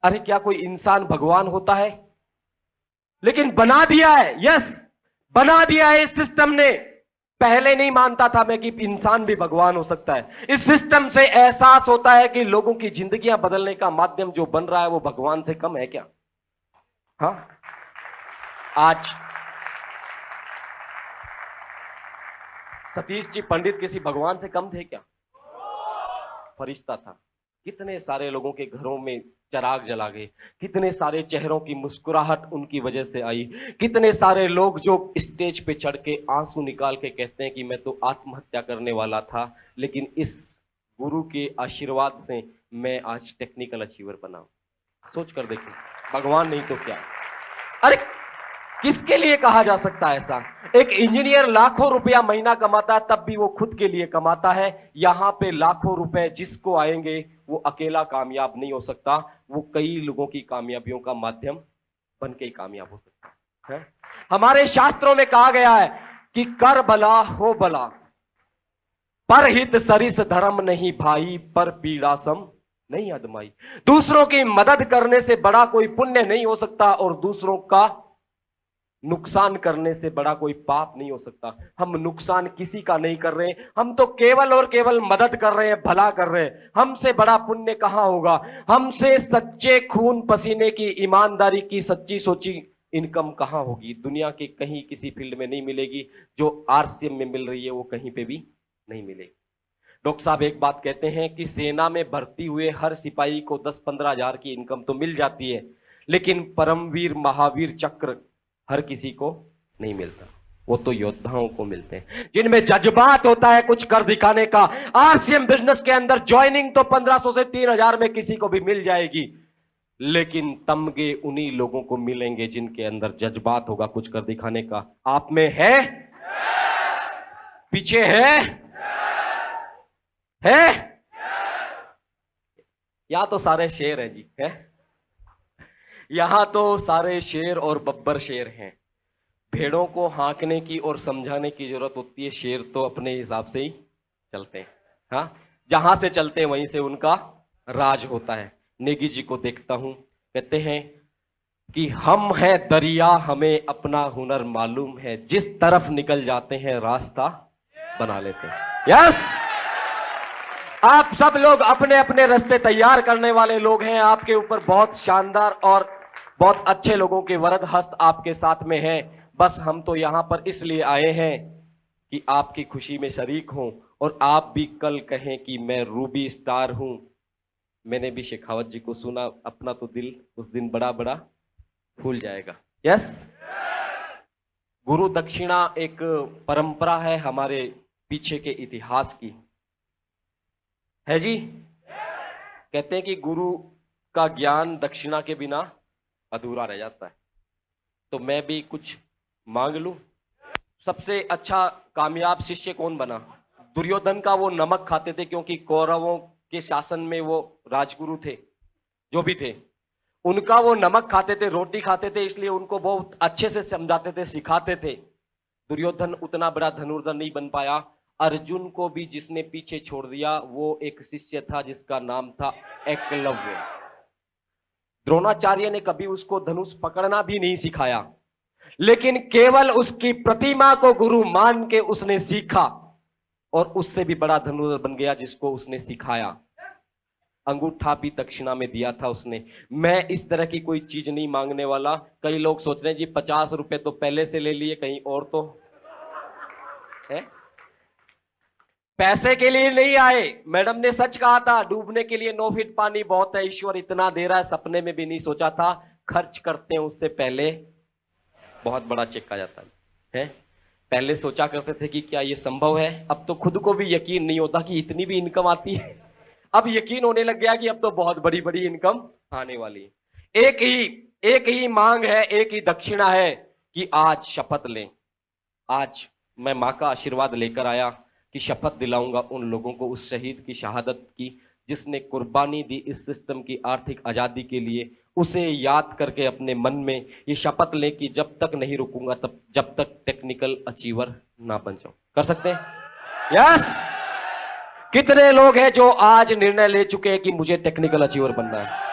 अरे क्या कोई इंसान भगवान होता है? लेकिन बना दिया है, यस बना दिया है इस सिस्टम ने। पहले नहीं मानता था मैं कि इंसान भी भगवान हो सकता है। इस सिस्टम से एहसास होता है कि लोगों की जिंदगियां बदलने का माध्यम जो बन रहा है वो भगवान से कम है क्या? हाँ, आज सतीश जी पंडित किसी भगवान से कम थे क्या? फरिश्ता था। कितने सारे लोगों के घरों में चिराग जला गए, कितने सारे चेहरों की मुस्कुराहट उनकी वजह से आई, कितने सारे लोग जो स्टेज पे चढ़ के आंसू निकाल के कहते हैं कि मैं तो आत्महत्या करने वाला था, लेकिन इस गुरु के आशीर्वाद से मैं आज टेक्निकल अचीवर बना। सोच कर देखिए, भगवान नहीं तो क्या। अरे किसके लिए कहा जा सकता है ऐसा? एक इंजीनियर लाखों रुपया महीना कमाता है, तब भी वो खुद के लिए कमाता है। यहां पे लाखों रुपए जिसको आएंगे वो अकेला कामयाब नहीं हो सकता, वो कई लोगों की कामयाबियों का माध्यम बन के ही कामयाब हो सकता है। हमारे शास्त्रों में कहा गया है कि कर भला हो भला, पर हित सरिस धर्म नहीं भाई, पर पीड़ा सम नहीं अदमाई। दूसरों की मदद करने से बड़ा कोई पुण्य नहीं हो सकता और दूसरों का नुकसान करने से बड़ा कोई पाप नहीं हो सकता। हम नुकसान किसी का नहीं कर रहे, हम तो केवल और केवल मदद कर रहे हैं, भला कर रहे हैं। हमसे बड़ा पुण्य कहां होगा? हमसे सच्चे खून पसीने की, ईमानदारी की, सच्ची सोची इनकम कहां होगी? दुनिया के कहीं किसी फील्ड में नहीं मिलेगी। जो आरसीएम में मिल रही है वो कहीं पे भी नहीं मिलेगी। डॉक्टर साहब एक बात कहते हैं कि सेना में भर्ती हुए हर सिपाही को 10-15 हजार की इनकम तो मिल जाती है, लेकिन परमवीर महावीर चक्र हर किसी को नहीं मिलता। वो तो योद्धाओं को मिलते हैं जिनमें जज्बात होता है कुछ कर दिखाने का। आरसीएम बिजनेस के अंदर ज्वाइनिंग तो 1500 से 3000 में किसी को भी मिल जाएगी, लेकिन तमगे उन्हीं लोगों को मिलेंगे जिनके अंदर जज्बात होगा कुछ कर दिखाने का। आप में है? पीछे है? यहां तो सारे शेर हैं जी, है? यहां तो सारे शेर और बब्बर शेर हैं। भेड़ों को हाँकने की और समझाने की जरूरत होती है, शेर तो अपने हिसाब से ही चलते हैं। हाँ, जहां से चलते हैं वहीं से उनका राज होता है। नेगी जी को देखता हूं, कहते हैं कि हम हैं दरिया, हमें अपना हुनर मालूम है, जिस तरफ निकल जाते हैं रास्ता बना लेते हैं। यस, आप सब लोग अपने अपने रास्ते तैयार करने वाले लोग हैं। आपके ऊपर बहुत शानदार और बहुत अच्छे लोगों के वरद हस्त आपके साथ में है। बस हम तो यहां पर इसलिए आए हैं कि आपकी खुशी में शरीक हों और आप भी कल कहें कि मैं रूबी स्टार हूं। मैंने भी शेखावत जी को सुना, अपना तो दिल उस दिन बड़ा बड़ा फूल जाएगा। यस, गुरु दक्षिणा एक परंपरा है हमारे पीछे के इतिहास की, है जी। कहते हैं कि गुरु का ज्ञान दक्षिणा के बिना अधूरा रह जाता है। तो मैं भी कुछ मांग लूं। सबसे अच्छा कामयाब शिष्य कौन बना? दुर्योधन का वो नमक खाते थे, क्योंकि कौरवों के शासन में वो राजगुरु थे, जो भी थे उनका वो नमक खाते थे, रोटी खाते थे, इसलिए उनको बहुत अच्छे से समझाते थे, सिखाते थे। दुर्योधन उतना बड़ा धनुर्धर नहीं बन पाया अर्जुन को भी जिसने पीछे छोड़ दिया वो एक शिष्य था जिसका नाम था एकलव्य। द्रोणाचार्य ने कभी उसको धनुष पकड़ना भी नहीं सिखाया, लेकिन केवल उसकी प्रतिमा को गुरु मान के उसने सीखा और उससे भी बड़ा धनुर्धर बन गया जिसको उसने सिखाया। अंगूठा भी दक्षिणा में दिया था उसने। मैं इस तरह की कोई चीज नहीं मांगने वाला। कई लोग सोच रहे हैं जी 50 रुपए तो पहले से ले लिए, कहीं और तो है। पैसे के लिए नहीं आए। मैडम ने सच कहा था, डूबने के लिए 9 फीट पानी बहुत है, ईश्वर इतना दे रहा है, सपने में भी नहीं सोचा था। खर्च करते हैं उससे पहले बहुत बड़ा चेक आ जाता है। पहले सोचा करते थे कि क्या ये संभव है, अब तो खुद को भी यकीन नहीं होता कि इतनी भी इनकम आती है। अब यकीन होने लग गया कि अब तो बहुत बड़ी बड़ी इनकम आने वाली है। एक ही मांग है, एक ही दक्षिणा है कि आज शपथ लें। आज मैं मां का आशीर्वाद लेकर आया कि शपथ दिलाऊंगा उन लोगों को उस शहीद की शहादत की जिसने कुर्बानी दी इस सिस्टम की आर्थिक आजादी के लिए। उसे याद करके अपने मन में ये शपथ लें कि जब तक नहीं रुकूंगा तब जब तक टेक्निकल अचीवर ना बन जाऊं। कर सकते हैं? यस। कितने लोग हैं जो आज निर्णय ले चुके हैं कि मुझे टेक्निकल अचीवर बनना है?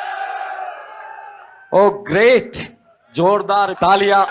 ओ ग्रेट, जोरदार तालियां।